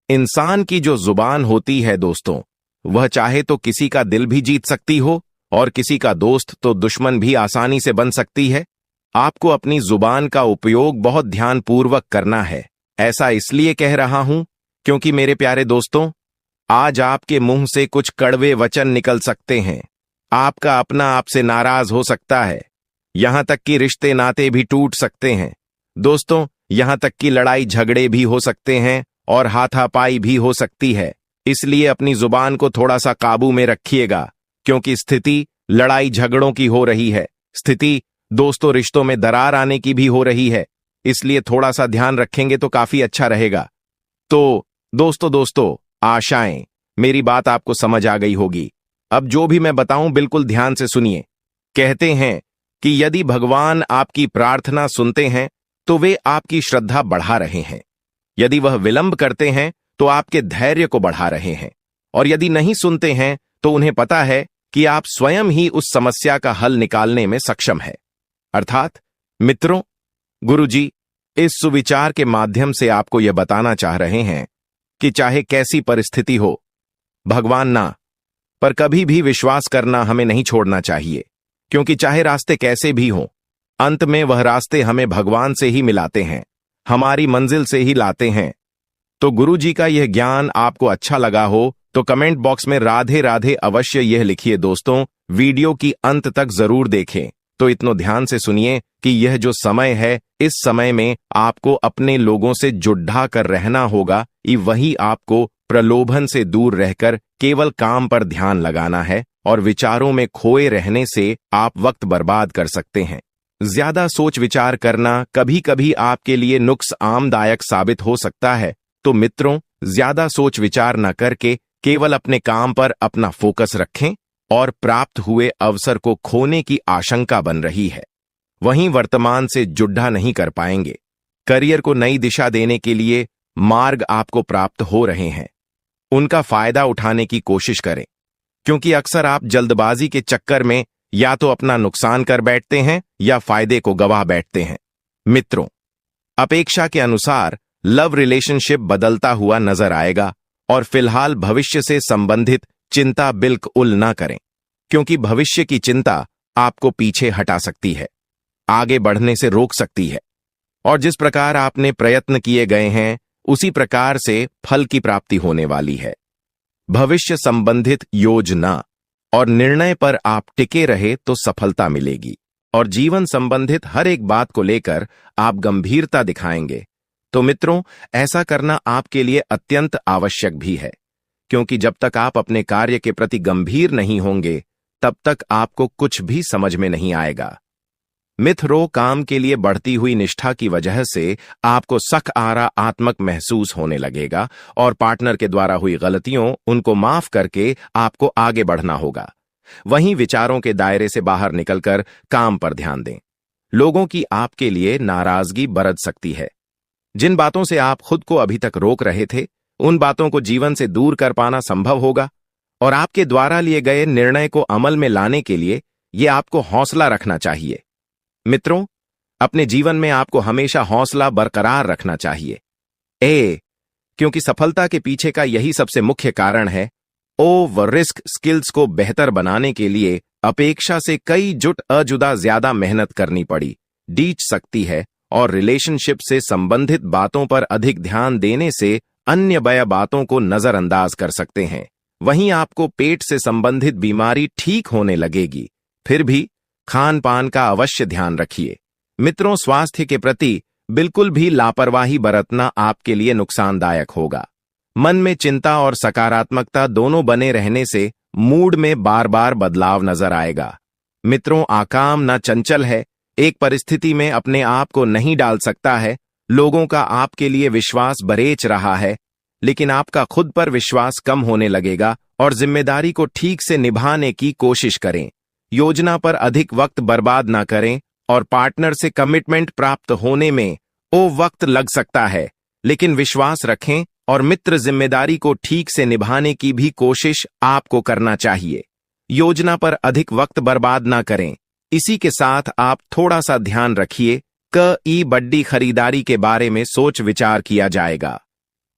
Speaker 1: इंसान की जो जुबान होती है दोस्तों, वह चाहे तो किसी का दिल भी जीत सकती हो और किसी का दोस्त तो दुश्मन भी आसानी से बन सकती है। आपको अपनी जुबान का उपयोग बहुत ध्यानपूर्वक करना है। ऐसा इसलिए कह रहा हूं क्योंकि मेरे प्यारे दोस्तों, आज आपके मुंह से कुछ कड़वे वचन निकल सकते हैं। आपका अपना आपसे नाराज हो सकता है, यहां तक कि रिश्ते नाते भी टूट सकते हैं। दोस्तों, यहां तक कि लड़ाई झगड़े भी हो सकते हैं और हाथापाई भी हो सकती है। इसलिए अपनी जुबान को थोड़ा सा काबू में रखिएगा, क्योंकि स्थिति लड़ाई झगड़ों की हो रही है। स्थिति दोस्तों रिश्तों में दरार आने की भी हो रही है। इसलिए थोड़ा सा ध्यान रखेंगे तो काफी अच्छा रहेगा। तो दोस्तों आशाएं मेरी बात आपको समझ आ गई होगी। अब जो भी मैं बताऊं बिल्कुल ध्यान से सुनिए। कहते हैं कि यदि भगवान आपकी प्रार्थना सुनते हैं तो वे आपकी श्रद्धा बढ़ा रहे हैं। यदि वह विलंब करते हैं तो आपके धैर्य को बढ़ा रहे हैं। और यदि नहीं सुनते हैं तो उन्हें पता है कि आप स्वयं ही उस समस्या का हल निकालने में सक्षम है। अर्थात मित्रों, गुरुजी इस सुविचार के माध्यम से आपको यह बताना चाह रहे हैं कि चाहे कैसी परिस्थिति हो, भगवान ना पर कभी भी विश्वास करना हमें नहीं छोड़ना चाहिए। क्योंकि चाहे रास्ते कैसे भी हों, अंत में वह रास्ते हमें भगवान से ही मिलाते हैं, हमारी मंजिल से ही लाते हैं। तो गुरुजी का यह ज्ञान आपको अच्छा लगा हो तो कमेंट बॉक्स में राधे राधे अवश्य यह लिखिए। दोस्तों, वीडियो की अंत तक जरूर देखें। तो इतना ध्यान से सुनिए कि यह जो समय है, इस समय में आपको अपने लोगों से जुड़ा कर रहना होगा। वही आपको प्रलोभन से दूर रहकर केवल काम पर ध्यान लगाना है और विचारों में खोए रहने से आप वक्त बर्बाद कर सकते हैं। ज्यादा सोच विचार करना कभी कभी आपके लिए नुकसानदायक साबित हो सकता है। तो मित्रों, ज्यादा सोच विचार न करके केवल अपने काम पर अपना फोकस रखें और प्राप्त हुए अवसर को खोने की आशंका बन रही है। वहीं वर्तमान से जुड़ा नहीं कर पाएंगे। करियर को नई दिशा देने के लिए मार्ग आपको प्राप्त हो रहे हैं, उनका फायदा उठाने की कोशिश करें। क्योंकि अक्सर आप जल्दबाजी के चक्कर में या तो अपना नुकसान कर बैठते हैं या फायदे को गवा बैठते हैं। मित्रों, अपेक्षा के अनुसार लव रिलेशनशिप बदलता हुआ नजर आएगा और फिलहाल भविष्य से संबंधित चिंता बिल्कुल ना करें, क्योंकि भविष्य की चिंता आपको पीछे हटा सकती है, आगे बढ़ने से रोक सकती है। और जिस प्रकार आपने प्रयत्न किए गए हैं उसी प्रकार से फल की प्राप्ति होने वाली है। भविष्य संबंधित योजना और निर्णय पर आप टिके रहे तो सफलता मिलेगी और जीवन संबंधित हर एक बात को लेकर आप गंभीरता दिखाएंगे। तो मित्रों, ऐसा करना आपके लिए अत्यंत आवश्यक भी है, क्योंकि जब तक आप अपने कार्य के प्रति गंभीर नहीं होंगे तब तक आपको कुछ भी समझ में नहीं आएगा। मित्रों, काम के लिए बढ़ती हुई निष्ठा की वजह से आपको सकारात्मक महसूस होने लगेगा और पार्टनर के द्वारा हुई गलतियों उनको माफ करके आपको आगे बढ़ना होगा। वहीं विचारों के दायरे से बाहर निकलकर काम पर ध्यान दें। लोगों की आपके लिए नाराजगी बरत सकती है। जिन बातों से आप खुद को अभी तक रोक रहे थे, उन बातों को जीवन से दूर कर पाना संभव होगा और आपके द्वारा लिए गए निर्णय को अमल में लाने के लिए यह आपको हौसला रखना चाहिए। मित्रों, अपने जीवन में आपको हमेशा हौसला बरकरार रखना चाहिए। क्योंकि सफलता के पीछे का यही सबसे मुख्य कारण है। रिस्क स्किल्स को बेहतर बनाने के लिए अपेक्षा से कई जुदा ज्यादा मेहनत करनी पड़ी डीच सकती है और रिलेशनशिप से संबंधित बातों पर अधिक ध्यान देने से अन्य बया बातों को नजरअंदाज कर सकते हैं। वहीं आपको पेट से संबंधित बीमारी ठीक होने लगेगी। फिर भी खान पान का अवश्य ध्यान रखिए। मित्रों, स्वास्थ्य के प्रति बिल्कुल भी लापरवाही बरतना आपके लिए नुकसानदायक होगा। मन में चिंता और सकारात्मकता दोनों बने रहने से मूड में बार बार बदलाव नजर आएगा। मित्रों, आकाम ना चंचल है, एक परिस्थिति में अपने आप को नहीं डाल सकता है। लोगों का आपके लिए विश्वास बरेच रहा है, लेकिन आपका खुद पर विश्वास कम होने लगेगा और जिम्मेदारी को ठीक से निभाने की कोशिश करें। योजना पर अधिक वक्त बर्बाद ना करें और पार्टनर से कमिटमेंट प्राप्त होने में वक्त लग सकता है, लेकिन विश्वास रखें और मित्र जिम्मेदारी को ठीक से निभाने की भी कोशिश आपको करना चाहिए। योजना पर अधिक वक्त बर्बाद ना करें। इसी के साथ आप थोड़ा सा ध्यान रखिए कि बड्डी खरीदारी के बारे में सोच विचार किया जाएगा।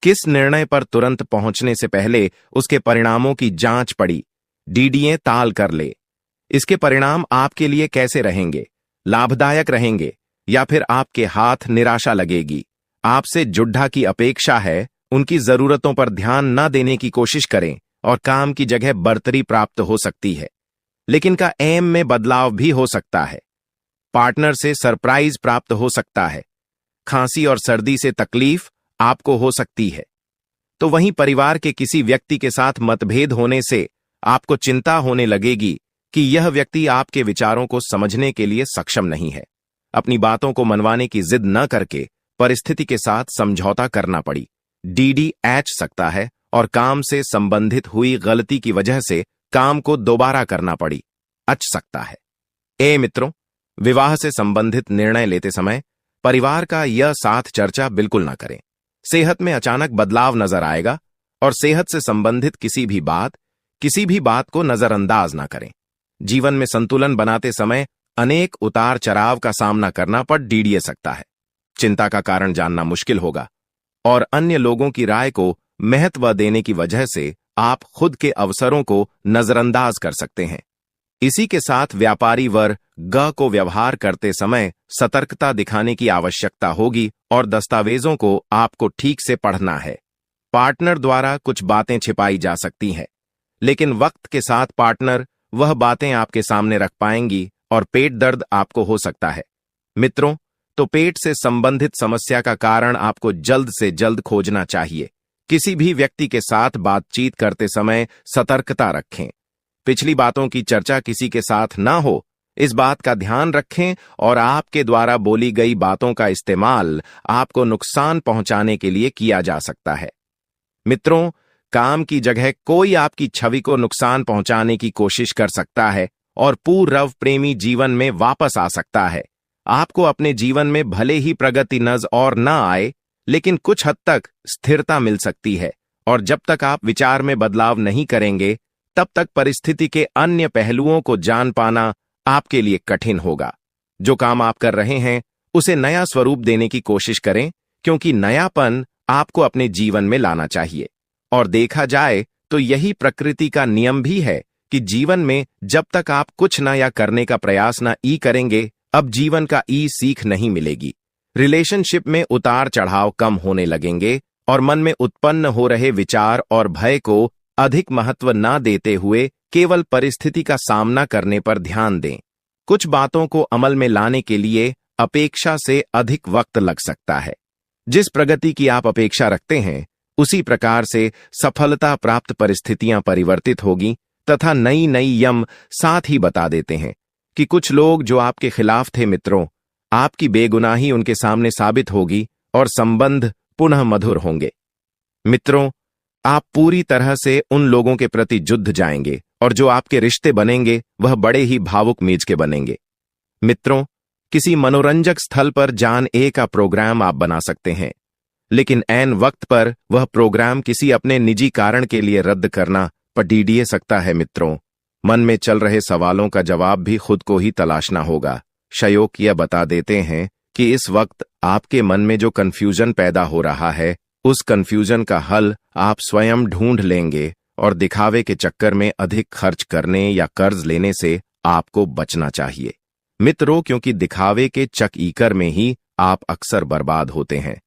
Speaker 1: किस निर्णय पर तुरंत पहुंचने से पहले उसके परिणामों की जांच पड़ी, डीडीए ताल कर ले। इसके परिणाम आपके लिए कैसे रहेंगे, लाभदायक रहेंगे या फिर आपके हाथ निराशा लगेगी। आपसे जुड्ढा की अपेक्षा है, उनकी जरूरतों पर ध्यान न देने की कोशिश करें और काम की जगह बढ़तरी प्राप्त हो सकती है, लेकिन का एम में बदलाव भी हो सकता है। पार्टनर से सरप्राइज प्राप्त हो सकता है। खांसी और सर्दी से तकलीफ आपको हो सकती है। तो वहीं परिवार के किसी व्यक्ति के साथ मतभेद होने से आपको चिंता होने लगेगी कि यह व्यक्ति आपके विचारों को समझने के लिए सक्षम नहीं है। अपनी बातों को मनवाने की जिद न करके परिस्थिति के साथ समझौता करना पड़ी। डीडी एच सकता है और काम से संबंधित हुई गलती की वजह से काम को दोबारा करना पड़ी, अच सकता है। ए मित्रों, विवाह से संबंधित निर्णय लेते समय परिवार का यह साथ चर्चा बिल्कुल ना करें। सेहत में अचानक बदलाव नजर आएगा और सेहत से संबंधित किसी भी बात को नजरअंदाज ना करें। जीवन में संतुलन बनाते समय अनेक उतार चढ़ाव का सामना करना पड़ डीडीए सकता है। चिंता का कारण जानना मुश्किल होगा और अन्य लोगों की राय को महत्व देने की वजह से आप खुद के अवसरों को नजरअंदाज कर सकते हैं। इसी के साथ व्यापारी वर्ग को व्यवहार करते समय सतर्कता दिखाने की आवश्यकता होगी और दस्तावेजों को आपको ठीक से पढ़ना है। पार्टनर द्वारा कुछ बातें छिपाई जा सकती हैं, लेकिन वक्त के साथ पार्टनर वह बातें आपके सामने रख पाएंगी और पेट दर्द आपको हो सकता है। मित्रों, तो पेट से संबंधित समस्या का कारण आपको जल्द से जल्द खोजना चाहिए। किसी भी व्यक्ति के साथ बातचीत करते समय सतर्कता रखें। पिछली बातों की चर्चा किसी के साथ ना हो, इस बात का ध्यान रखें और आपके द्वारा बोली गई बातों का इस्तेमाल आपको नुकसान पहुंचाने के लिए किया जा सकता है। मित्रों, काम की जगह कोई आपकी छवि को नुकसान पहुंचाने की कोशिश कर सकता है और पूर्व प्रेमी जीवन में वापस आ सकता है। आपको अपने जीवन में भले ही प्रगति नजर और न आए, लेकिन कुछ हद तक स्थिरता मिल सकती है और जब तक आप विचार में बदलाव नहीं करेंगे, तब तक परिस्थिति के अन्य पहलुओं को जान पाना आपके लिए कठिन होगा। जो काम आप कर रहे हैं उसे नया स्वरूप देने की कोशिश करें, क्योंकि नयापन आपको अपने जीवन में लाना चाहिए। और देखा जाए तो यही प्रकृति का नियम भी है कि जीवन में जब तक आप कुछ नया करने का प्रयास न करेंगे, अब जीवन का सीख नहीं मिलेगी। रिलेशनशिप में उतार चढ़ाव कम होने लगेंगे और मन में उत्पन्न हो रहे विचार और भय को अधिक महत्व न देते हुए केवल परिस्थिति का सामना करने पर ध्यान दें। कुछ बातों को अमल में लाने के लिए अपेक्षा से अधिक वक्त लग सकता है। जिस प्रगति की आप अपेक्षा रखते हैं, उसी प्रकार से सफलता प्राप्त परिस्थितियां परिवर्तित होगी तथा नई यम साथ ही बता देते हैं कि कुछ लोग जो आपके खिलाफ थे मित्रों, आपकी बेगुनाही उनके सामने साबित होगी और संबंध पुनः मधुर होंगे। मित्रों, आप पूरी तरह से उन लोगों के प्रति जुड़ जाएंगे और जो आपके रिश्ते बनेंगे वह बड़े ही भावुक मीज के बनेंगे। मित्रों, किसी मनोरंजक स्थल पर जाने का प्रोग्राम आप बना सकते हैं, लेकिन ऐन वक्त पर वह प्रोग्राम किसी अपने निजी कारण के लिए रद्द करना पर डीडीए सकता है। मित्रों, मन में चल रहे सवालों का जवाब भी खुद को ही तलाशना होगा। शयोक यह बता देते हैं कि इस वक्त आपके मन में जो कंफ्यूजन पैदा हो रहा है, उस कंफ्यूजन का हल आप स्वयं ढूंढ लेंगे और दिखावे के चक्कर में अधिक खर्च करने या कर्ज लेने से आपको बचना चाहिए। मित्रों, क्योंकि दिखावे के चक्कर में ही आप अक्सर बर्बाद होते हैं।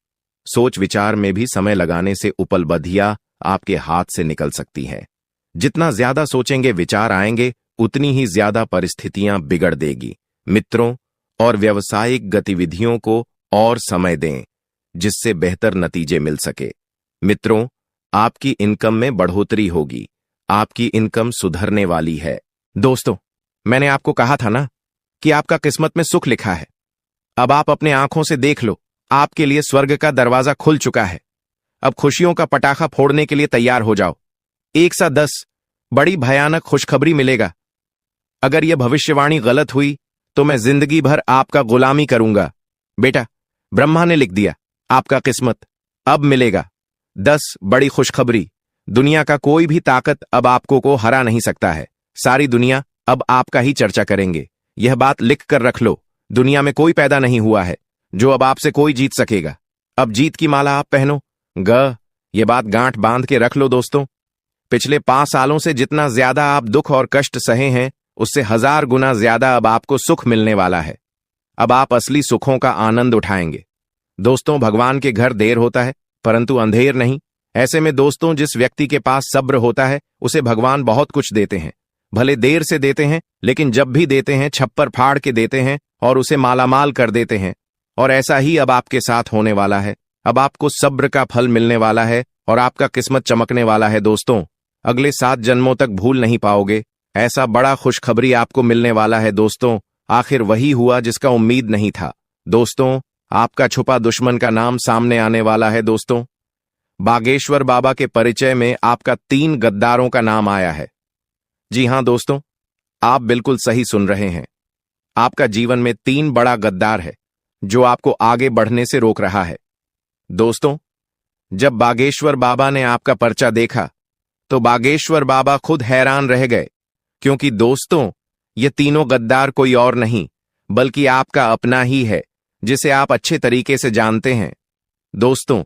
Speaker 1: सोच विचार में भी समय लगाने से उपलब्धियां आपके हाथ से निकल सकती हैं। जितना ज्यादा सोचेंगे विचार आएंगे, उतनी ही ज्यादा परिस्थितियां बिगड़ देगी। मित्रों, और व्यावसायिक गतिविधियों को और समय दें जिससे बेहतर नतीजे मिल सके। मित्रों, आपकी इनकम में बढ़ोतरी होगी। आपकी इनकम सुधरने वाली है। दोस्तों, मैंने आपको कहा था ना कि आपका किस्मत में सुख लिखा है। अब आप अपने आंखों से देख लो, आपके लिए स्वर्ग का दरवाजा खुल चुका है। अब खुशियों का पटाखा फोड़ने के लिए तैयार हो जाओ। 110 बड़ी भयानक खुशखबरी मिलेगा। अगर यह भविष्यवाणी गलत हुई तो मैं जिंदगी भर आपका गुलामी करूंगा। बेटा, ब्रह्मा ने लिख दिया, आपका किस्मत अब मिलेगा 10 बड़ी खुशखबरी। दुनिया का कोई भी ताकत अब आपको को हरा नहीं सकता है। सारी दुनिया अब आपका ही चर्चा करेंगे। यह बात लिख कर रख लो, दुनिया में कोई पैदा नहीं हुआ है जो अब आपसे कोई जीत सकेगा। अब जीत की माला आप पहनो। ग ये बात गांठ बांध के रख लो दोस्तों। पिछले 5 सालों से जितना ज्यादा आप दुख और कष्ट सहे हैं, उससे 1000 गुना ज्यादा अब आपको सुख मिलने वाला है। अब आप असली सुखों का आनंद उठाएंगे। दोस्तों, भगवान के घर देर होता है परंतु अंधेर नहीं। ऐसे में दोस्तों, जिस व्यक्ति के पास सब्र होता है उसे भगवान बहुत कुछ देते हैं। भले देर से देते हैं, लेकिन जब भी देते हैं छप्पर फाड़ के देते हैं और उसे मालामाल कर देते हैं। और ऐसा ही अब आपके साथ होने वाला है। अब आपको सब्र का फल मिलने वाला है और आपका किस्मत चमकने वाला है दोस्तों। अगले 7 जन्मों तक भूल नहीं पाओगे, ऐसा बड़ा खुशखबरी आपको मिलने वाला है दोस्तों। आखिर वही हुआ जिसका उम्मीद नहीं था दोस्तों। आपका छुपा दुश्मन का नाम सामने आने वाला है दोस्तों। बागेश्वर बाबा के परिचय में आपका 3 गद्दारों का नाम आया है। जी हां दोस्तों, आप बिल्कुल सही सुन रहे हैं। आपका जीवन में 3 बड़ा गद्दार है जो आपको आगे बढ़ने से रोक रहा है। दोस्तों, जब बागेश्वर बाबा ने आपका पर्चा देखा तो बागेश्वर बाबा खुद हैरान रह गए, क्योंकि दोस्तों, ये तीनों गद्दार कोई और नहीं बल्कि आपका अपना ही है, जिसे आप अच्छे तरीके से जानते हैं। दोस्तों,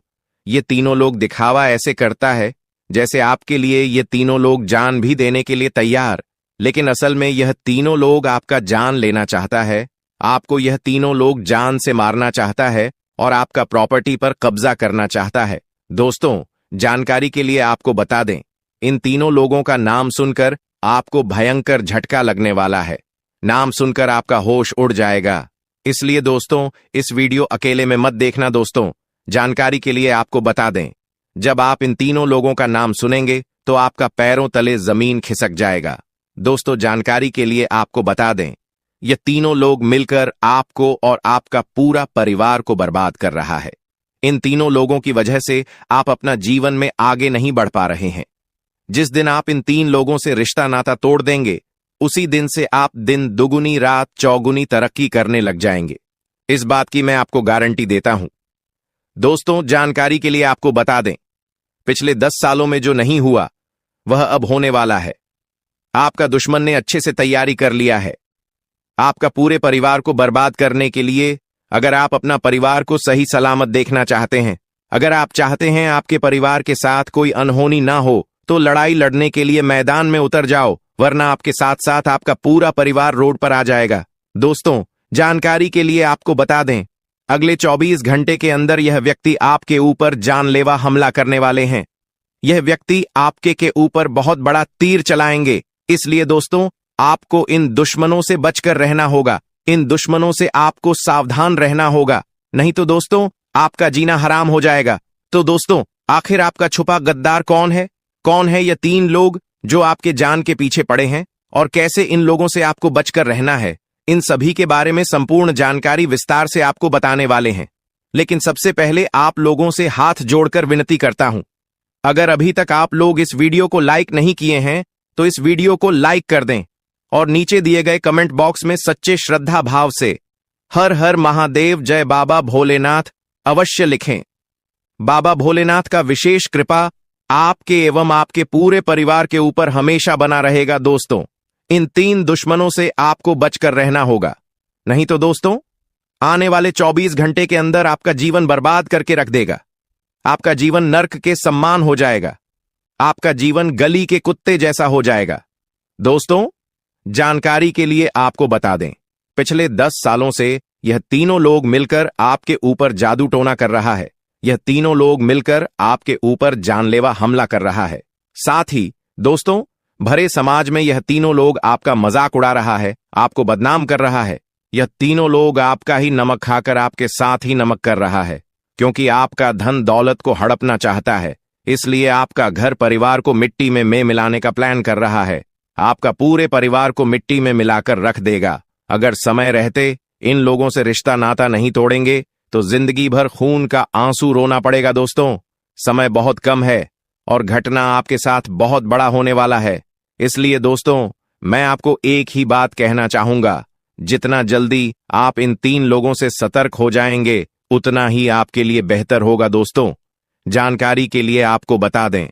Speaker 1: ये तीनों लोग दिखावा ऐसे करता है जैसे आपके लिए ये तीनों लोग जान भी देने के लिए तैयार, लेकिन असल में यह तीनों लोग आपका जान लेना चाहता है। आपको यह तीनों लोग जान से मारना चाहता है और आपका प्रॉपर्टी पर कब्जा करना चाहता है। दोस्तों, जानकारी के लिए आपको बता दें, इन तीनों लोगों का नाम सुनकर आपको भयंकर झटका लगने वाला है। नाम सुनकर आपका होश उड़ जाएगा। इसलिए दोस्तों, इस वीडियो अकेले में मत देखना दोस्तों। जानकारी के लिए आपको बता दें, जब आप इन तीनों लोगों का नाम सुनेंगे तो आपका पैरों तले जमीन खिसक जाएगा। दोस्तों, जानकारी के लिए आपको बता दें, ये तीनों लोग मिलकर आपको और आपका पूरा परिवार को बर्बाद कर रहा है। इन तीनों लोगों की वजह से आप अपना जीवन में आगे नहीं बढ़ पा रहे हैं। जिस दिन आप इन 3 लोगों से रिश्ता नाता तोड़ देंगे, उसी दिन से आप दिन दुगुनी रात चौगुनी तरक्की करने लग जाएंगे। इस बात की मैं आपको गारंटी देता हूं। दोस्तों, जानकारी के लिए आपको बता दें, पिछले 10 सालों में जो नहीं हुआ वह अब होने वाला है। आपका दुश्मन ने अच्छे से तैयारी कर लिया है आपका पूरे परिवार को बर्बाद करने के लिए। अगर आप अपना परिवार को सही सलामत देखना चाहते हैं, अगर आप चाहते हैं आपके परिवार के साथ कोई अनहोनी ना हो, तो लड़ाई लड़ने के लिए मैदान में उतर जाओ, वरना आपके साथ साथ आपका पूरा परिवार रोड पर आ जाएगा। दोस्तों, जानकारी के लिए आपको बता दें, अगले 24 घंटे के अंदर यह व्यक्ति आपके ऊपर जानलेवा हमला करने वाले हैं। यह व्यक्ति आपके के ऊपर बहुत बड़ा तीर चलाएंगे। इसलिए दोस्तों, आपको इन दुश्मनों से बचकर रहना होगा। इन दुश्मनों से आपको सावधान रहना होगा, नहीं तो दोस्तों आपका जीना हराम हो जाएगा। तो दोस्तों, आखिर आपका छुपा गद्दार कौन है? कौन है ये 3 लोग जो आपके जान के पीछे पड़े हैं और कैसे इन लोगों से आपको बचकर रहना है? इन सभी के बारे में संपूर्ण जानकारी विस्तार से आपको बताने वाले हैं। लेकिन सबसे पहले आप लोगों से हाथ जोड़कर विनती करता हूं, अगर अभी तक आप लोग इस वीडियो को लाइक नहीं किए हैं तो इस वीडियो को लाइक कर दें और नीचे दिए गए कमेंट बॉक्स में सच्चे श्रद्धा भाव से हर हर महादेव जय बाबा भोलेनाथ अवश्य लिखें। बाबा भोलेनाथ का विशेष कृपा आपके एवं आपके पूरे परिवार के ऊपर हमेशा बना रहेगा। दोस्तों, इन 3 दुश्मनों से आपको बचकर रहना होगा, नहीं तो दोस्तों आने वाले 24 घंटे के अंदर आपका जीवन बर्बाद करके रख देगा। आपका जीवन नर्क के समान हो जाएगा। आपका जीवन गली के कुत्ते जैसा हो जाएगा। दोस्तों, जानकारी के लिए आपको बता दें, पिछले 10 सालों से यह तीनों लोग मिलकर आपके ऊपर जादू टोना कर रहा है। यह तीनों लोग मिलकर आपके ऊपर जानलेवा हमला कर रहा है। साथ ही दोस्तों, भरे समाज में यह तीनों लोग आपका मजाक उड़ा रहा है, आपको बदनाम कर रहा है। यह तीनों लोग आपका ही नमक खाकर आपके साथ ही नमक कर रहा है, क्योंकि आपका धन दौलत को हड़पना चाहता है। इसलिए आपका घर परिवार को मिट्टी में मिलाने का प्लान कर रहा है। आपका पूरे परिवार को मिट्टी में मिलाकर रख देगा। अगर समय रहते इन लोगों से रिश्ता नाता नहीं तोड़ेंगे तो जिंदगी भर खून का आंसू रोना पड़ेगा। दोस्तों, समय बहुत कम है और घटना आपके साथ बहुत बड़ा होने वाला है। इसलिए दोस्तों, मैं आपको एक ही बात कहना चाहूंगा, जितना जल्दी आप इन 3 लोगों से सतर्क हो जाएंगे उतना ही आपके लिए बेहतर होगा। दोस्तों, जानकारी के लिए आपको बता दें,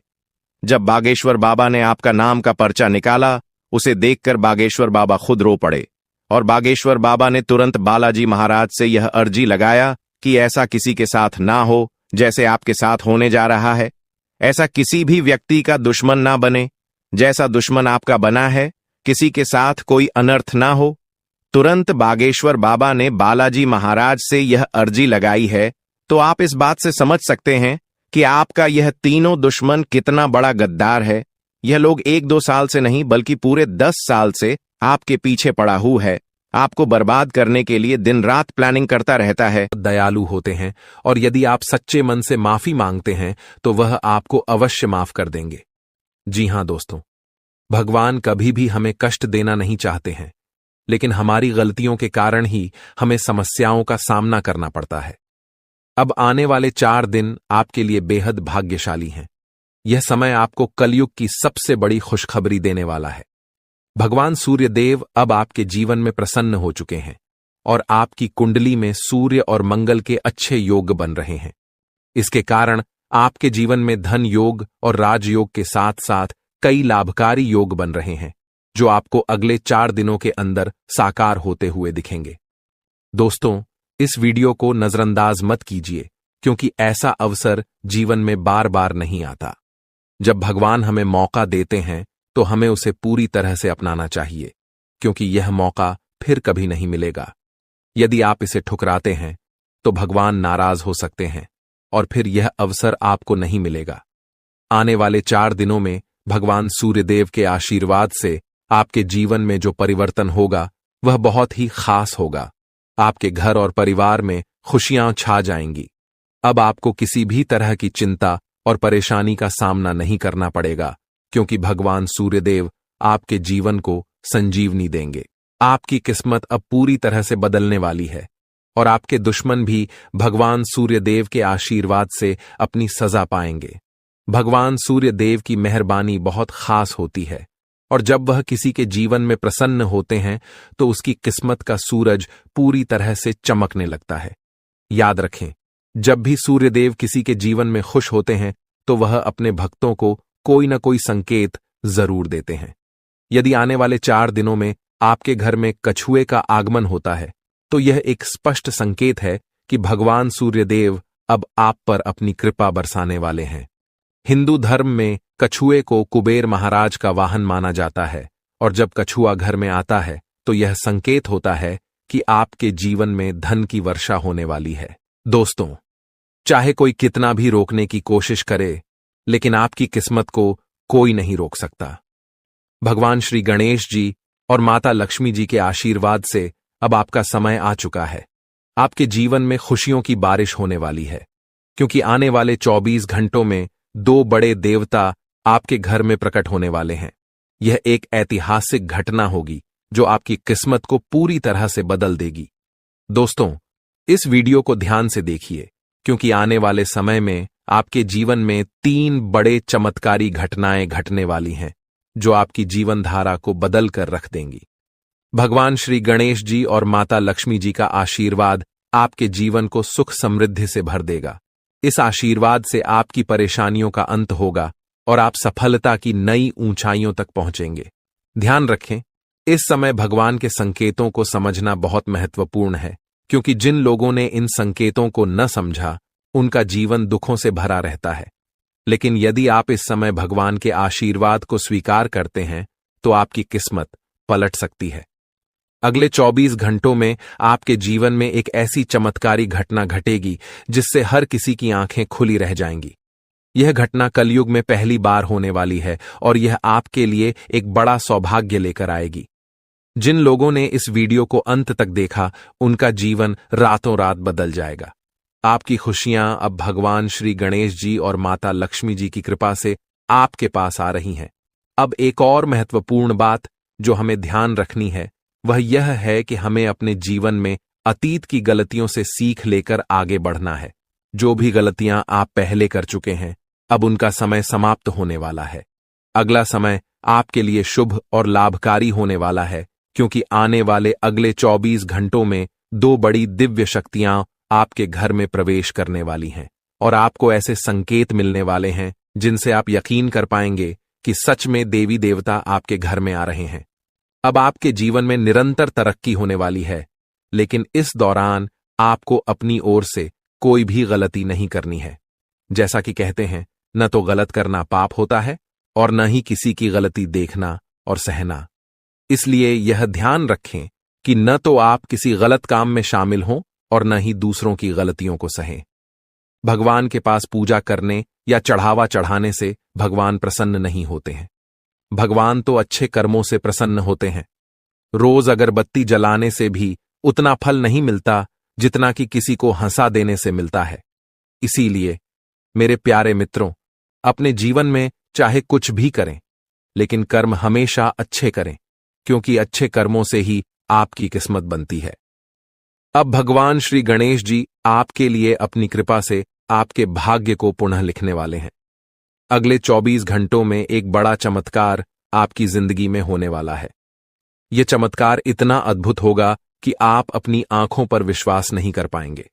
Speaker 1: जब बागेश्वर बाबा ने आपका नाम का पर्चा निकाला, उसे देखकर बागेश्वर बाबा खुद रो पड़े और बागेश्वर बाबा ने तुरंत बालाजी महाराज से यह अर्जी लगाया कि ऐसा किसी के साथ ना हो जैसे आपके साथ होने जा रहा है। ऐसा किसी भी व्यक्ति का दुश्मन ना बने। जैसा दुश्मन आपका बना है, किसी के साथ कोई अनर्थ ना हो। तुरंत बागेश्वर बाबा ने बालाजी महाराज से यह अर्जी लगाई है, तो आप इस बात से समझ सकते हैं कि आपका यह तीनों दुश्मन कितना बड़ा गद्दार है। यह लोग 1-2 साल से नहीं बल्कि पूरे 10 साल से आपके पीछे पड़ा हुआ है। आपको बर्बाद करने के लिए दिन रात प्लानिंग करता रहता है।
Speaker 3: दयालु होते हैं और यदि आप सच्चे मन से माफी मांगते हैं तो वह आपको अवश्य माफ कर देंगे। जी हां दोस्तों, भगवान कभी भी हमें कष्ट देना नहीं चाहते हैं, लेकिन हमारी गलतियों के कारण ही हमें समस्याओं का सामना करना पड़ता है। अब आने वाले 4 दिन आपके लिए बेहद भाग्यशाली हैं। यह समय आपको कलयुग की सबसे बड़ी खुशखबरी देने वाला है। भगवान सूर्य देव अब आपके जीवन में प्रसन्न हो चुके हैं और आपकी कुंडली में सूर्य और मंगल के अच्छे योग बन रहे हैं। इसके कारण आपके जीवन में धन योग और राजयोग के साथ साथ कई लाभकारी योग बन रहे हैं, जो आपको अगले 4 दिनों के अंदर साकार होते हुए दिखेंगे। दोस्तों, इस वीडियो को नजरअंदाज मत कीजिए, क्योंकि ऐसा अवसर जीवन में बार बार नहीं आता। जब भगवान हमें मौका देते हैं तो हमें उसे पूरी तरह से अपनाना चाहिए, क्योंकि यह मौका फिर कभी नहीं मिलेगा। यदि आप इसे ठुकराते हैं तो भगवान नाराज हो सकते हैं और फिर यह अवसर आपको नहीं मिलेगा। आने वाले 4 दिनों में भगवान सूर्यदेव के आशीर्वाद से आपके जीवन में जो परिवर्तन होगा वह बहुत ही खास होगा। आपके घर और परिवार में खुशियां छा जाएंगी। अब आपको किसी भी तरह की चिंता और परेशानी का सामना नहीं करना पड़ेगा, क्योंकि भगवान सूर्यदेव आपके जीवन को संजीवनी देंगे। आपकी किस्मत अब पूरी तरह से बदलने वाली है और आपके दुश्मन भी भगवान सूर्यदेव के आशीर्वाद से अपनी सजा पाएंगे। भगवान सूर्यदेव की मेहरबानी बहुत खास होती है और जब वह किसी के जीवन में प्रसन्न होते हैं तो उसकी किस्मत का सूरज पूरी तरह से चमकने लगता है। याद रखें, जब भी सूर्यदेव किसी के जीवन में खुश होते हैं तो वह अपने भक्तों को कोई न कोई संकेत जरूर देते हैं। यदि आने वाले 4 दिनों में आपके घर में कछुए का आगमन होता है तो यह एक स्पष्ट संकेत है कि भगवान सूर्यदेव अब आप पर अपनी कृपा बरसाने वाले हैं। हिंदू धर्म में कछुए को कुबेर महाराज का वाहन माना जाता है और जब कछुआ घर में आता है तो यह संकेत होता है कि आपके जीवन में धन की वर्षा होने वाली है। दोस्तों, चाहे कोई कितना भी रोकने की कोशिश करे, लेकिन आपकी किस्मत को कोई नहीं रोक सकता। भगवान श्री गणेश जी और माता लक्ष्मी जी के आशीर्वाद से अब आपका समय आ चुका है। आपके जीवन में खुशियों की बारिश होने वाली है, क्योंकि आने वाले 24 घंटों में 2 बड़े देवता आपके घर में प्रकट होने वाले हैं। यह एक ऐतिहासिक घटना होगी जो आपकी किस्मत को पूरी तरह से बदल देगी। दोस्तों, इस वीडियो को ध्यान से देखिए, क्योंकि आने वाले समय में आपके जीवन में 3 बड़े चमत्कारी घटनाएं घटने वाली हैं, जो आपकी जीवन धारा को बदल कर रख देंगी। भगवान श्री गणेश जी और माता लक्ष्मी जी का आशीर्वाद आपके जीवन को सुख समृद्धि से भर देगा। इस आशीर्वाद से आपकी परेशानियों का अंत होगा और आप सफलता की नई ऊंचाइयों तक पहुंचेंगे। ध्यान रखें, इस समय भगवान के संकेतों को समझना बहुत महत्वपूर्ण है, क्योंकि जिन लोगों ने इन संकेतों को न समझा उनका जीवन दुखों से भरा रहता है। लेकिन यदि आप इस समय भगवान के आशीर्वाद को स्वीकार करते हैं तो आपकी किस्मत पलट सकती है। अगले 24 घंटों में आपके जीवन में एक ऐसी चमत्कारी घटना घटेगी जिससे हर किसी की आंखें खुली रह जाएंगी। यह घटना कलयुग में पहली बार होने वाली है और यह आपके लिए एक बड़ा सौभाग्य लेकर आएगी। जिन लोगों ने इस वीडियो को अंत तक देखा उनका जीवन रातों रात बदल जाएगा। आपकी खुशियां अब भगवान श्री गणेश जी और माता लक्ष्मी जी की कृपा से आपके पास आ रही हैं। अब एक और महत्वपूर्ण बात जो हमें ध्यान रखनी है वह यह है कि हमें अपने जीवन में अतीत की गलतियों से सीख लेकर आगे बढ़ना है। जो भी गलतियां आप पहले कर चुके हैं, अब उनका समय समाप्त होने वाला है। अगला समय आपके लिए शुभ और लाभकारी होने वाला है, क्योंकि आने वाले अगले 24 घंटों में 2 बड़ी दिव्य शक्तियां आपके घर में प्रवेश करने वाली हैं और आपको ऐसे संकेत मिलने वाले हैं जिनसे आप यकीन कर पाएंगे कि सच में देवी देवता आपके घर में आ रहे हैं। अब आपके जीवन में निरंतर तरक्की होने वाली है, लेकिन इस दौरान आपको अपनी ओर से कोई भी गलती नहीं करनी है। जैसा कि कहते हैं, न तो गलत करना पाप होता है और न ही किसी की गलती देखना और सहना। इसलिए यह ध्यान रखें कि न तो आप किसी गलत काम में शामिल हों और न ही दूसरों की गलतियों को सहें। भगवान के पास पूजा करने या चढ़ावा चढ़ाने से भगवान प्रसन्न नहीं होते हैं। भगवान तो अच्छे कर्मों से प्रसन्न होते हैं। रोज अगरबत्ती जलाने से भी उतना फल नहीं मिलता जितना कि किसी को हंसा देने से मिलता है। इसीलिए मेरे प्यारे मित्रों, अपने जीवन में चाहे कुछ भी करें, लेकिन कर्म हमेशा अच्छे करें, क्योंकि अच्छे कर्मों से ही आपकी किस्मत बनती है। अब भगवान श्री गणेश जी आपके लिए अपनी कृपा से आपके भाग्य को पुनः लिखने वाले हैं। अगले 24 घंटों में एक बड़ा चमत्कार आपकी जिंदगी में होने वाला है। यह चमत्कार इतना अद्भुत होगा कि आप अपनी आंखों पर विश्वास नहीं कर पाएंगे।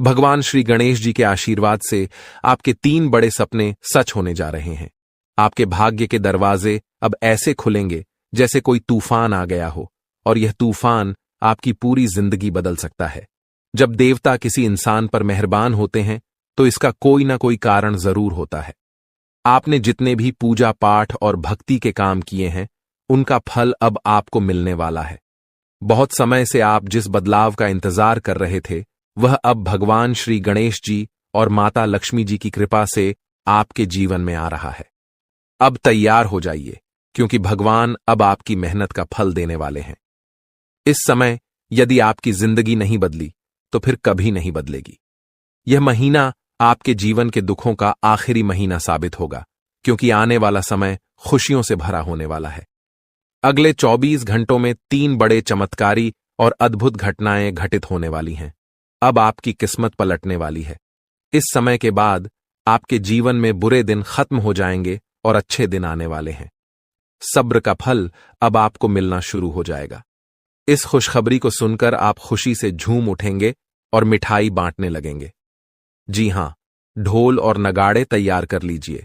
Speaker 3: भगवान श्री गणेश जी के आशीर्वाद से आपके 3 बड़े सपने सच होने जा रहे हैं। आपके भाग्य के दरवाजे अब ऐसे खुलेंगे जैसे कोई तूफान आ गया हो, और यह तूफान आपकी पूरी जिंदगी बदल सकता है। जब देवता किसी इंसान पर मेहरबान होते हैं तो इसका कोई ना कोई कारण जरूर होता है। आपने जितने भी पूजा पाठ और भक्ति के काम किए हैं, उनका फल अब आपको मिलने वाला है। बहुत समय से आप जिस बदलाव का इंतजार कर रहे थे, वह अब भगवान श्री गणेश जी और माता लक्ष्मी जी की कृपा से आपके जीवन में आ रहा है। अब तैयार हो जाइए, क्योंकि भगवान अब आपकी मेहनत का फल देने वाले हैं। इस समय यदि आपकी जिंदगी नहीं बदली तो फिर कभी नहीं बदलेगी। यह महीना आपके जीवन के दुखों का आखिरी महीना साबित होगा, क्योंकि आने वाला समय खुशियों से भरा होने वाला है। अगले 24 घंटों में 3 बड़े चमत्कारी और अद्भुत घटनाएं घटित होने वाली हैं। अब आपकी किस्मत पलटने वाली है। इस समय के बाद आपके जीवन में बुरे दिन खत्म हो जाएंगे और अच्छे दिन आने वाले हैं। सब्र का फल अब आपको मिलना शुरू हो जाएगा। इस खुशखबरी को सुनकर आप खुशी से झूम उठेंगे और मिठाई बांटने लगेंगे। जी हां, ढोल और नगाड़े तैयार कर लीजिए,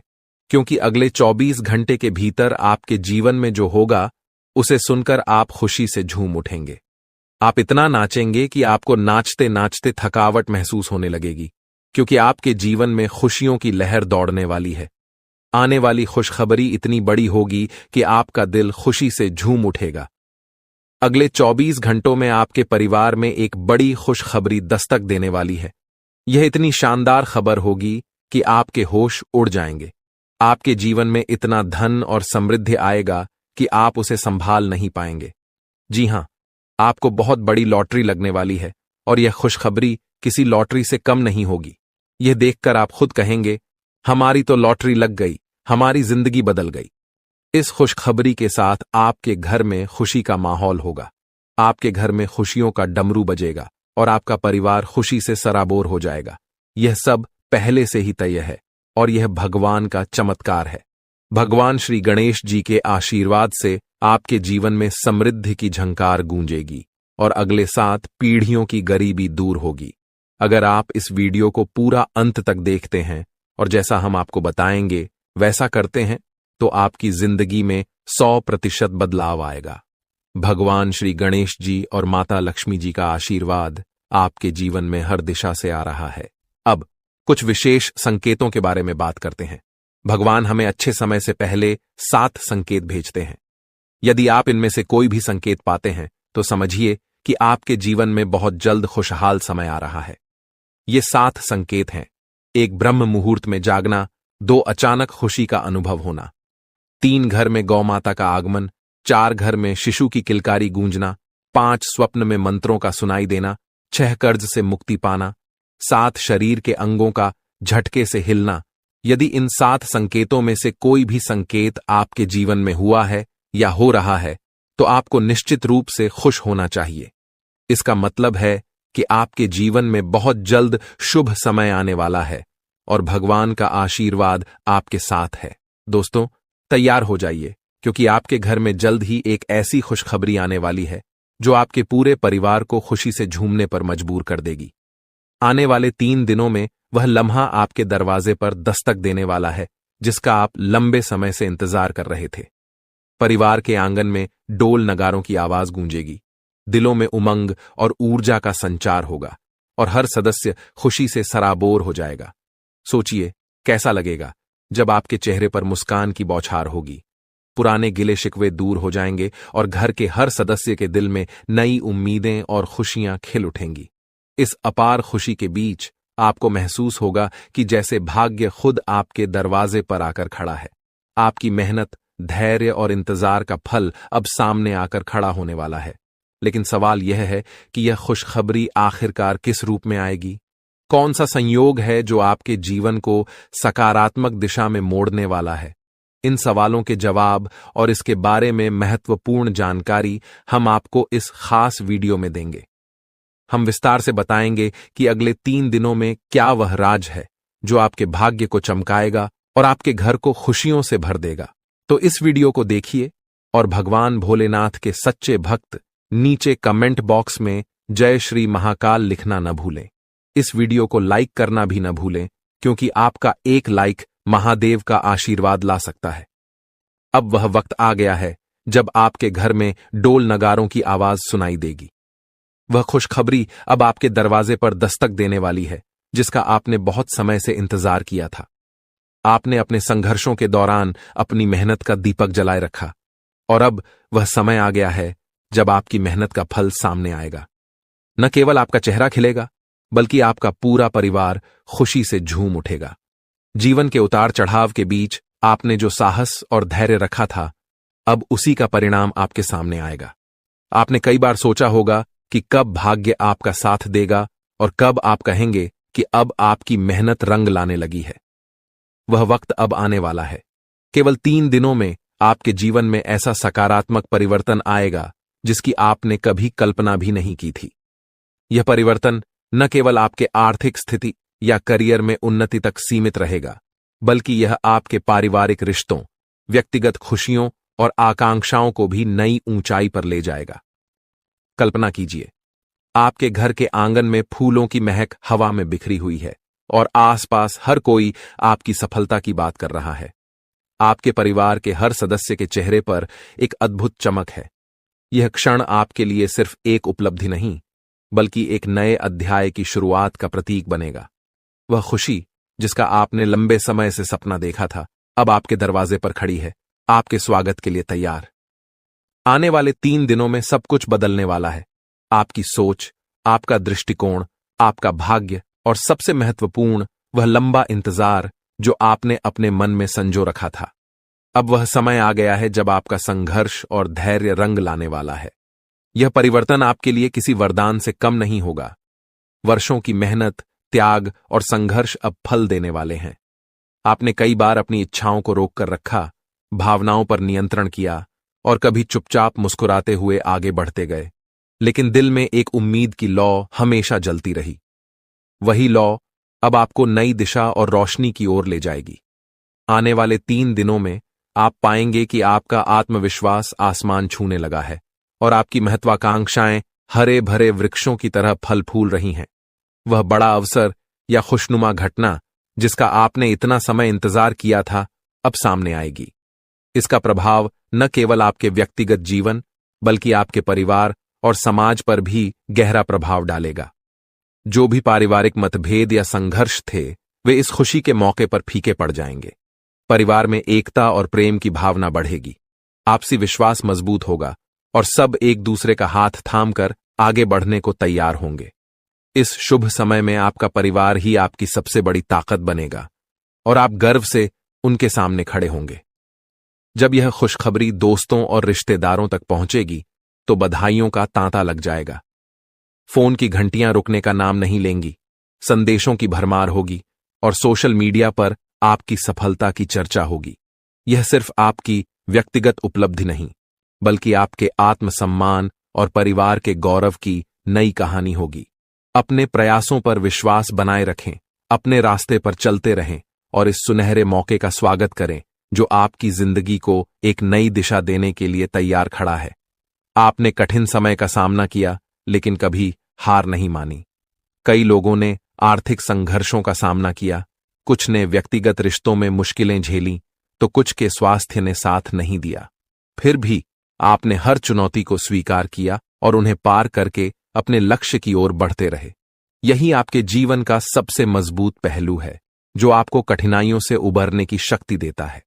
Speaker 3: क्योंकि अगले 24 घंटे के भीतर आपके जीवन में जो होगा उसे सुनकर आप खुशी से झूम उठेंगे। आप इतना नाचेंगे कि आपको नाचते नाचते थकावट महसूस होने लगेगी, क्योंकि आपके जीवन में खुशियों की लहर दौड़ने वाली है। आने वाली खुशखबरी इतनी बड़ी होगी कि आपका दिल खुशी से झूम उठेगा। अगले 24 घंटों में आपके परिवार में एक बड़ी खुशखबरी दस्तक देने वाली है। यह इतनी शानदार खबर होगी कि आपके होश उड़ जाएंगे। आपके जीवन में इतना धन और समृद्धि आएगा कि आप उसे संभाल नहीं पाएंगे। जी हां, आपको बहुत बड़ी लॉटरी लगने वाली है, और यह खुशखबरी किसी लॉटरी से कम नहीं होगी। यह देखकर आप खुद कहेंगे, हमारी तो लॉटरी लग गई, हमारी जिंदगी बदल गई। इस खुशखबरी के साथ आपके घर में खुशी का माहौल होगा। आपके घर में खुशियों का डमरू बजेगा और आपका परिवार खुशी से सराबोर हो जाएगा। यह सब पहले से ही तय है, और यह भगवान का चमत्कार है। भगवान श्री गणेश जी के आशीर्वाद से आपके जीवन में समृद्धि की झंकार गूंजेगी और अगले 7 पीढ़ियों की गरीबी दूर होगी। अगर आप इस वीडियो को पूरा अंत तक देखते हैं और जैसा हम आपको बताएंगे वैसा करते हैं, तो आपकी जिंदगी में 100% बदलाव आएगा। भगवान श्री गणेश जी और माता लक्ष्मी जी का आशीर्वाद आपके जीवन में हर दिशा से आ रहा है। अब कुछ विशेष संकेतों के बारे में बात करते हैं। भगवान हमें अच्छे समय से पहले 7 संकेत भेजते हैं। यदि आप इनमें से कोई भी संकेत पाते हैं तो समझिए कि आपके जीवन में बहुत जल्द खुशहाल समय आ रहा है। ये 7 संकेत हैं: 1 ब्रह्म मुहूर्त में जागना, 2 अचानक खुशी का अनुभव होना, 3 घर में गौ माता का आगमन, 4 घर में शिशु की किलकारी गूंजना, 5 स्वप्न में मंत्रों का सुनाई देना, 6 कर्ज से मुक्ति पाना, 7 शरीर के अंगों का झटके से हिलना। यदि इन 7 संकेतों में से कोई भी संकेत आपके जीवन में हुआ है या हो रहा है, तो आपको निश्चित रूप से खुश होना चाहिए। इसका मतलब है कि आपके जीवन में बहुत जल्द शुभ समय आने वाला है और भगवान का आशीर्वाद आपके साथ है। दोस्तों, तैयार हो जाइए, क्योंकि आपके घर में जल्द ही एक ऐसी खुशखबरी आने वाली है जो आपके पूरे परिवार को खुशी से झूमने पर मजबूर कर देगी। आने वाले 3 दिनों में वह लम्हा आपके दरवाजे पर दस्तक देने वाला है जिसका आप लंबे समय से इंतजार कर रहे थे। परिवार के आंगन में डोल नगारों की आवाज गूंजेगी, दिलों में उमंग और ऊर्जा का संचार होगा और हर सदस्य खुशी से सराबोर हो जाएगा। सोचिए, कैसा लगेगा जब आपके चेहरे पर मुस्कान की बौछार होगी। पुराने गिले शिकवे दूर हो जाएंगे और घर के हर सदस्य के दिल में नई उम्मीदें और खुशियां खिल उठेंगी। इस अपार खुशी के बीच आपको महसूस होगा कि जैसे भाग्य खुद आपके दरवाजे पर आकर खड़ा है। आपकी मेहनत, धैर्य और इंतजार का फल अब सामने आकर खड़ा होने वाला है। लेकिन सवाल यह है कि यह खुशखबरी आखिरकार किस रूप में आएगी? कौन सा संयोग है जो आपके जीवन को सकारात्मक दिशा में मोड़ने वाला है? इन सवालों के जवाब और इसके बारे में महत्वपूर्ण जानकारी हम आपको इस खास वीडियो में देंगे। हम विस्तार से बताएंगे कि अगले 3 दिनों में क्या वह राज है जो आपके भाग्य को चमकाएगा और आपके घर को खुशियों से भर देगा। तो इस वीडियो को देखिए और भगवान भोलेनाथ के सच्चे भक्त नीचे कमेंट बॉक्स में जय श्री महाकाल लिखना न भूलें। इस वीडियो को लाइक करना भी न भूलें, क्योंकि आपका एक लाइक महादेव का आशीर्वाद ला सकता है। अब वह वक्त आ गया है जब आपके घर में डोल नगारों की आवाज सुनाई देगी। वह खुशखबरी अब आपके दरवाजे पर दस्तक देने वाली है, जिसका आपने बहुत समय से इंतजार किया था। आपने अपने संघर्षों के दौरान अपनी मेहनत का दीपक जलाए रखा, और अब वह समय आ गया है जब आपकी मेहनत का फल सामने आएगा। न केवल आपका चेहरा खिलेगा, बल्कि आपका पूरा परिवार खुशी से झूम उठेगा। जीवन के उतार चढ़ाव के बीच आपने जो साहस और धैर्य रखा था, अब उसी का परिणाम आपके सामने आएगा। आपने कई बार सोचा होगा कि कब भाग्य आपका साथ देगा और कब आप कहेंगे कि अब आपकी मेहनत रंग लाने लगी है। वह वक्त अब आने वाला है। केवल 3 दिनों में आपके जीवन में ऐसा सकारात्मक परिवर्तन आएगा जिसकी आपने कभी कल्पना भी नहीं की थी। यह परिवर्तन न केवल आपके आर्थिक स्थिति या करियर में उन्नति तक सीमित रहेगा, बल्कि यह आपके पारिवारिक रिश्तों, व्यक्तिगत खुशियों और आकांक्षाओं को भी नई ऊंचाई पर ले जाएगा। कल्पना कीजिए, आपके घर के आंगन में फूलों की महक हवा में बिखरी हुई है और आसपास हर कोई आपकी सफलता की बात कर रहा है। आपके परिवार के हर सदस्य के चेहरे पर एक अद्भुत चमक है। यह क्षण आपके लिए सिर्फ एक उपलब्धि नहीं, बल्कि एक नए अध्याय की शुरुआत का प्रतीक बनेगा। वह खुशी जिसका आपने लंबे समय से सपना देखा था, अब आपके दरवाजे पर खड़ी है, आपके स्वागत के लिए तैयार। आने वाले 3 दिनों में सब कुछ बदलने वाला है। आपकी सोच, आपका दृष्टिकोण, आपका भाग्य और सबसे महत्वपूर्ण वह लंबा इंतजार जो आपने अपने मन में संजो रखा था। अब वह समय आ गया है जब आपका संघर्ष और धैर्य रंग लाने वाला है। यह परिवर्तन आपके लिए किसी वरदान से कम नहीं होगा। वर्षों की मेहनत, त्याग और संघर्ष अब फल देने वाले हैं। आपने कई बार अपनी इच्छाओं को रोक कर रखा, भावनाओं पर नियंत्रण किया और कभी चुपचाप मुस्कुराते हुए आगे बढ़ते गए, लेकिन दिल में एक उम्मीद की लौ हमेशा जलती रही। वही लौ अब आपको नई दिशा और रोशनी की ओर ले जाएगी। आने वाले 3 दिनों में आप पाएंगे कि आपका आत्मविश्वास आसमान छूने लगा है और आपकी महत्वाकांक्षाएं हरे भरे वृक्षों की तरह फल फूल रही हैं। वह बड़ा अवसर या खुशनुमा घटना जिसका आपने इतना समय इंतजार किया था, अब सामने आएगी। इसका प्रभाव न केवल आपके व्यक्तिगत जीवन, बल्कि आपके परिवार और समाज पर भी गहरा प्रभाव डालेगा। जो भी पारिवारिक मतभेद या संघर्ष थे, वे इस खुशी के मौके पर फीके पड़ जाएंगे। परिवार में एकता और प्रेम की भावना बढ़ेगी, आपसी विश्वास मजबूत होगा और सब एक दूसरे का हाथ थामकर आगे बढ़ने को तैयार होंगे। इस शुभ समय में आपका परिवार ही आपकी सबसे बड़ी ताकत बनेगा और आप गर्व से उनके सामने खड़े होंगे। जब यह खुशखबरी दोस्तों और रिश्तेदारों तक पहुंचेगी तो बधाइयों का तांता लग जाएगा। फोन की घंटियां रुकने का नाम नहीं लेंगी, संदेशों की भरमार होगी और सोशल मीडिया पर आपकी सफलता की चर्चा होगी। यह सिर्फ आपकी व्यक्तिगत उपलब्धि नहीं, बल्कि आपके आत्मसम्मान और परिवार के गौरव की नई कहानी होगी। अपने प्रयासों पर विश्वास बनाए रखें, अपने रास्ते पर चलते रहें और इस सुनहरे मौके का स्वागत करें जो आपकी जिंदगी को एक नई दिशा देने के लिए तैयार खड़ा है। आपने कठिन समय का सामना किया, लेकिन कभी हार नहीं मानी। कई लोगों ने आर्थिक संघर्षों का सामना किया, कुछ ने व्यक्तिगत रिश्तों में मुश्किलें झेली, तो कुछ के स्वास्थ्य ने साथ नहीं दिया। फिर भी आपने हर चुनौती को स्वीकार किया और उन्हें पार करके अपने लक्ष्य की ओर बढ़ते रहे। यही आपके जीवन का सबसे मजबूत पहलू है। जो आपको कठिनाइयों से उबरने की शक्ति देता है।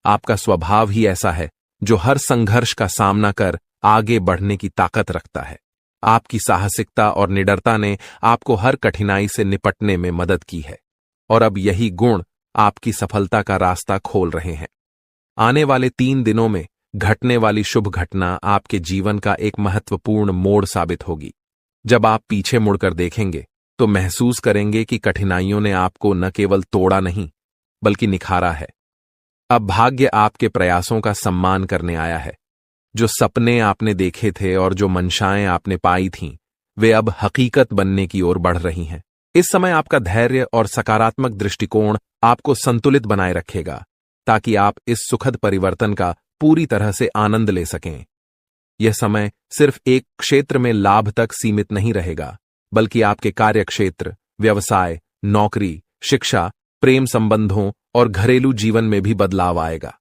Speaker 3: आपका स्वभाव ही ऐसा है जो हर संघर्ष का सामना कर आगे बढ़ने की ताकत रखता है। आपकी साहसिकता और निडरता ने आपको हर कठिनाई से निपटने में मदद की है और अब यही गुण आपकी सफलता का रास्ता खोल रहे हैं। आने वाले 3 दिनों में घटने वाली शुभ घटना आपके जीवन का एक महत्वपूर्ण मोड़ साबित होगी। जब आप पीछे मुड़कर देखेंगे तो महसूस करेंगे कि कठिनाइयों ने आपको न केवल तोड़ा नहीं बल्कि निखारा है। अब भाग्य आपके प्रयासों का सम्मान करने आया है। जो सपने आपने देखे थे और जो मंशाएं आपने पाई थीं, वे अब हकीकत बनने की ओर बढ़ रही हैं। इस समय आपका धैर्य और सकारात्मक दृष्टिकोण आपको संतुलित बनाए रखेगा ताकि आप इस सुखद परिवर्तन का पूरी तरह से आनंद ले सकें। यह समय सिर्फ एक क्षेत्र में लाभ तक सीमित नहीं रहेगा, बल्कि आपके कार्यक्षेत्र, व्यवसाय, नौकरी, शिक्षा, प्रेम संबंधों और घरेलू जीवन में भी बदलाव आएगा।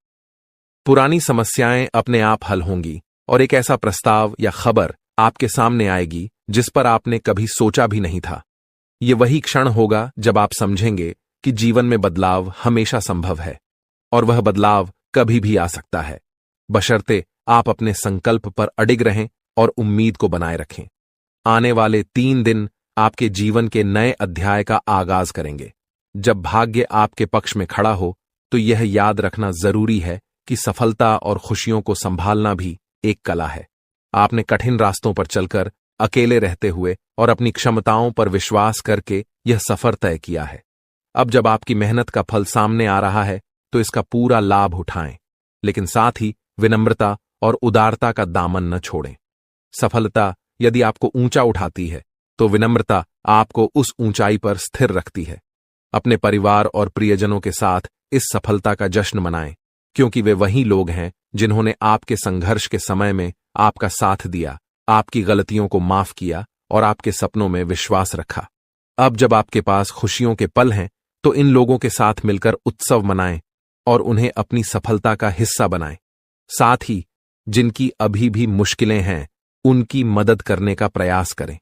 Speaker 3: पुरानी समस्याएं अपने आप हल होंगी और एक ऐसा प्रस्ताव या खबर आपके सामने आएगी जिस पर आपने कभी सोचा भी नहीं था। ये वही क्षण होगा जब आप समझेंगे कि जीवन में बदलाव हमेशा संभव है और वह बदलाव कभी भी आ सकता है, बशर्ते आप अपने संकल्प पर अडिग रहें और उम्मीद को बनाए रखें। आने वाले 3 दिन आपके जीवन के नए अध्याय का आगाज करेंगे। जब भाग्य आपके पक्ष में खड़ा हो तो यह याद रखना जरूरी है कि सफलता और खुशियों को संभालना भी एक कला है। आपने कठिन रास्तों पर चलकर, अकेले रहते हुए और अपनी क्षमताओं पर विश्वास करके यह सफर तय किया है। अब जब आपकी मेहनत का फल सामने आ रहा है तो इसका पूरा लाभ उठाएं, लेकिन साथ ही विनम्रता और उदारता का दामन न छोड़ें। सफलता यदि आपको ऊंचा उठाती है तो विनम्रता आपको उस ऊंचाई पर स्थिर रखती है। अपने परिवार और प्रियजनों के साथ इस सफलता का जश्न मनाएं, क्योंकि वे वही लोग हैं जिन्होंने आपके संघर्ष के समय में आपका साथ दिया, आपकी गलतियों को माफ किया और आपके सपनों में विश्वास रखा। अब जब आपके पास खुशियों के पल हैं तो इन लोगों के साथ मिलकर उत्सव मनाएं और उन्हें अपनी सफलता का हिस्सा बनाएं। साथ ही जिनकी अभी भी मुश्किलें हैं उनकी मदद करने का प्रयास करें।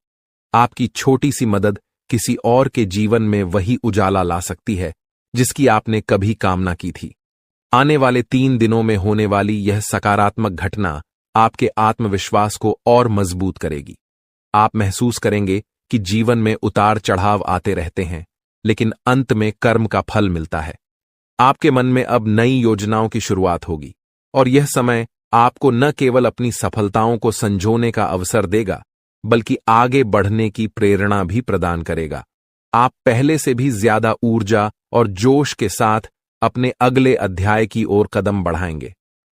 Speaker 3: आपकी छोटी सी मदद किसी और के जीवन में वही उजाला ला सकती है जिसकी आपने कभी कामना की थी। आने वाले 3 दिनों में होने वाली यह सकारात्मक घटना आपके आत्मविश्वास को और मजबूत करेगी। आप महसूस करेंगे कि जीवन में उतार चढ़ाव आते रहते हैं, लेकिन अंत में कर्म का फल मिलता है। आपके मन में अब नई योजनाओं की शुरुआत होगी और यह समय आपको न केवल अपनी सफलताओं को संजोने का अवसर देगा, बल्कि आगे बढ़ने की प्रेरणा भी प्रदान करेगा। आप पहले से भी ज्यादा ऊर्जा और जोश के साथ अपने अगले अध्याय की ओर कदम बढ़ाएंगे।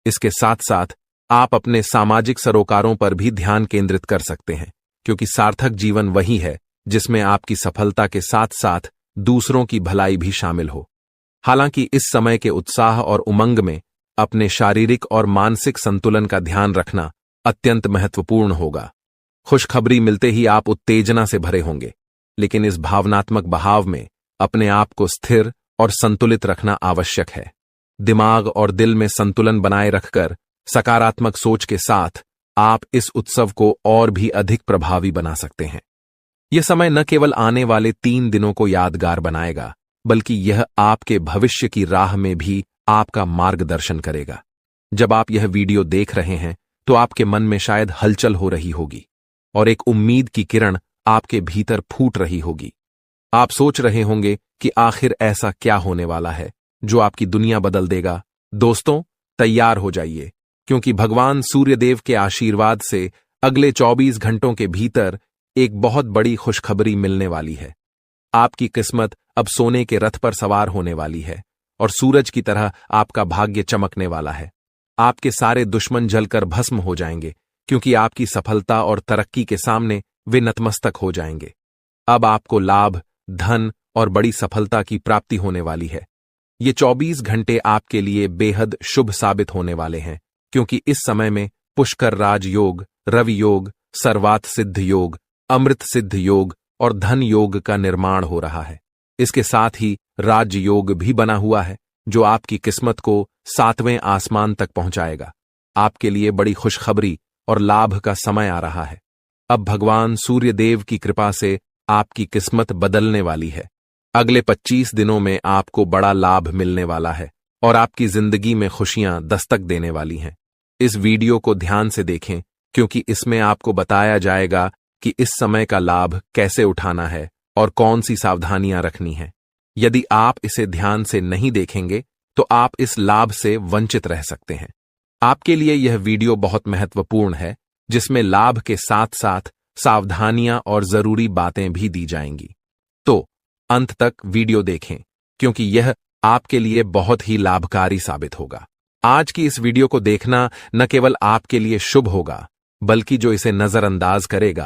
Speaker 3: इसके साथ साथ आप अपने सामाजिक सरोकारों पर भी ध्यान केंद्रित कर सकते हैं, क्योंकि सार्थक जीवन वही है जिसमें आपकी सफलता के साथ साथ दूसरों की भलाई भी शामिल हो। हालांकि इस समय के उत्साह और उमंग में अपने शारीरिक और मानसिक संतुलन का ध्यान रखना अत्यंत महत्वपूर्ण होगा। खुशखबरी मिलते ही आप उत्तेजना से भरे होंगे, लेकिन इस भावनात्मक बहाव में अपने आप को स्थिर और संतुलित रखना आवश्यक है। दिमाग और दिल में संतुलन बनाए रखकर सकारात्मक सोच के साथ आप इस उत्सव को और भी अधिक प्रभावी बना सकते हैं। यह समय न केवल आने वाले 3 दिनों को यादगार बनाएगा, बल्कि यह आपके भविष्य की राह में भी आपका मार्गदर्शन करेगा। जब आप यह वीडियो देख रहे हैं तो आपके मन में शायद हलचल हो रही होगी और एक उम्मीद की किरण आपके भीतर फूट रही होगी। आप सोच रहे होंगे कि आखिर ऐसा क्या होने वाला है जो आपकी दुनिया बदल देगा। दोस्तों, तैयार हो जाइए, क्योंकि भगवान सूर्यदेव के आशीर्वाद से अगले 24 घंटों के भीतर एक बहुत बड़ी खुशखबरी मिलने वाली है। आपकी किस्मत अब सोने के रथ पर सवार होने वाली है और सूरज की तरह आपका भाग्य चमकने वाला है। आपके सारे दुश्मन जलकर भस्म हो जाएंगे, क्योंकि आपकी सफलता और तरक्की के सामने वे नतमस्तक हो जाएंगे। अब आपको लाभ, धन और बड़ी सफलता की प्राप्ति होने वाली है। ये 24 घंटे आपके लिए बेहद शुभ साबित होने वाले हैं, क्योंकि इस समय में पुष्कर राज योग, रवि योग, सर्वात सिद्ध योग, अमृत सिद्ध योग और धन योग का निर्माण हो रहा है। इसके साथ ही राज योग भी बना हुआ है, जो आपकी किस्मत को 7वें आसमान तक पहुंचाएगा। आपके लिए बड़ी खुशखबरी और लाभ का समय आ रहा है। अब भगवान सूर्यदेव की कृपा से आपकी किस्मत बदलने वाली है। अगले 25 दिनों में आपको बड़ा लाभ मिलने वाला है और आपकी जिंदगी में खुशियां दस्तक देने वाली हैं। इस वीडियो को ध्यान से देखें क्योंकि इसमें आपको बताया जाएगा कि इस समय का लाभ कैसे उठाना है और कौन सी सावधानियां रखनी है। यदि आप इसे ध्यान से नहीं देखेंगे तो आप इस लाभ से वंचित रह सकते हैं। आपके लिए यह वीडियो बहुत महत्वपूर्ण है, जिसमें लाभ के साथ साथ सावधानियां और जरूरी बातें भी दी जाएंगी। तो अंत तक वीडियो देखें क्योंकि यह आपके लिए बहुत ही लाभकारी साबित होगा। आज की इस वीडियो को देखना न केवल आपके लिए शुभ होगा, बल्कि जो इसे नजरअंदाज करेगा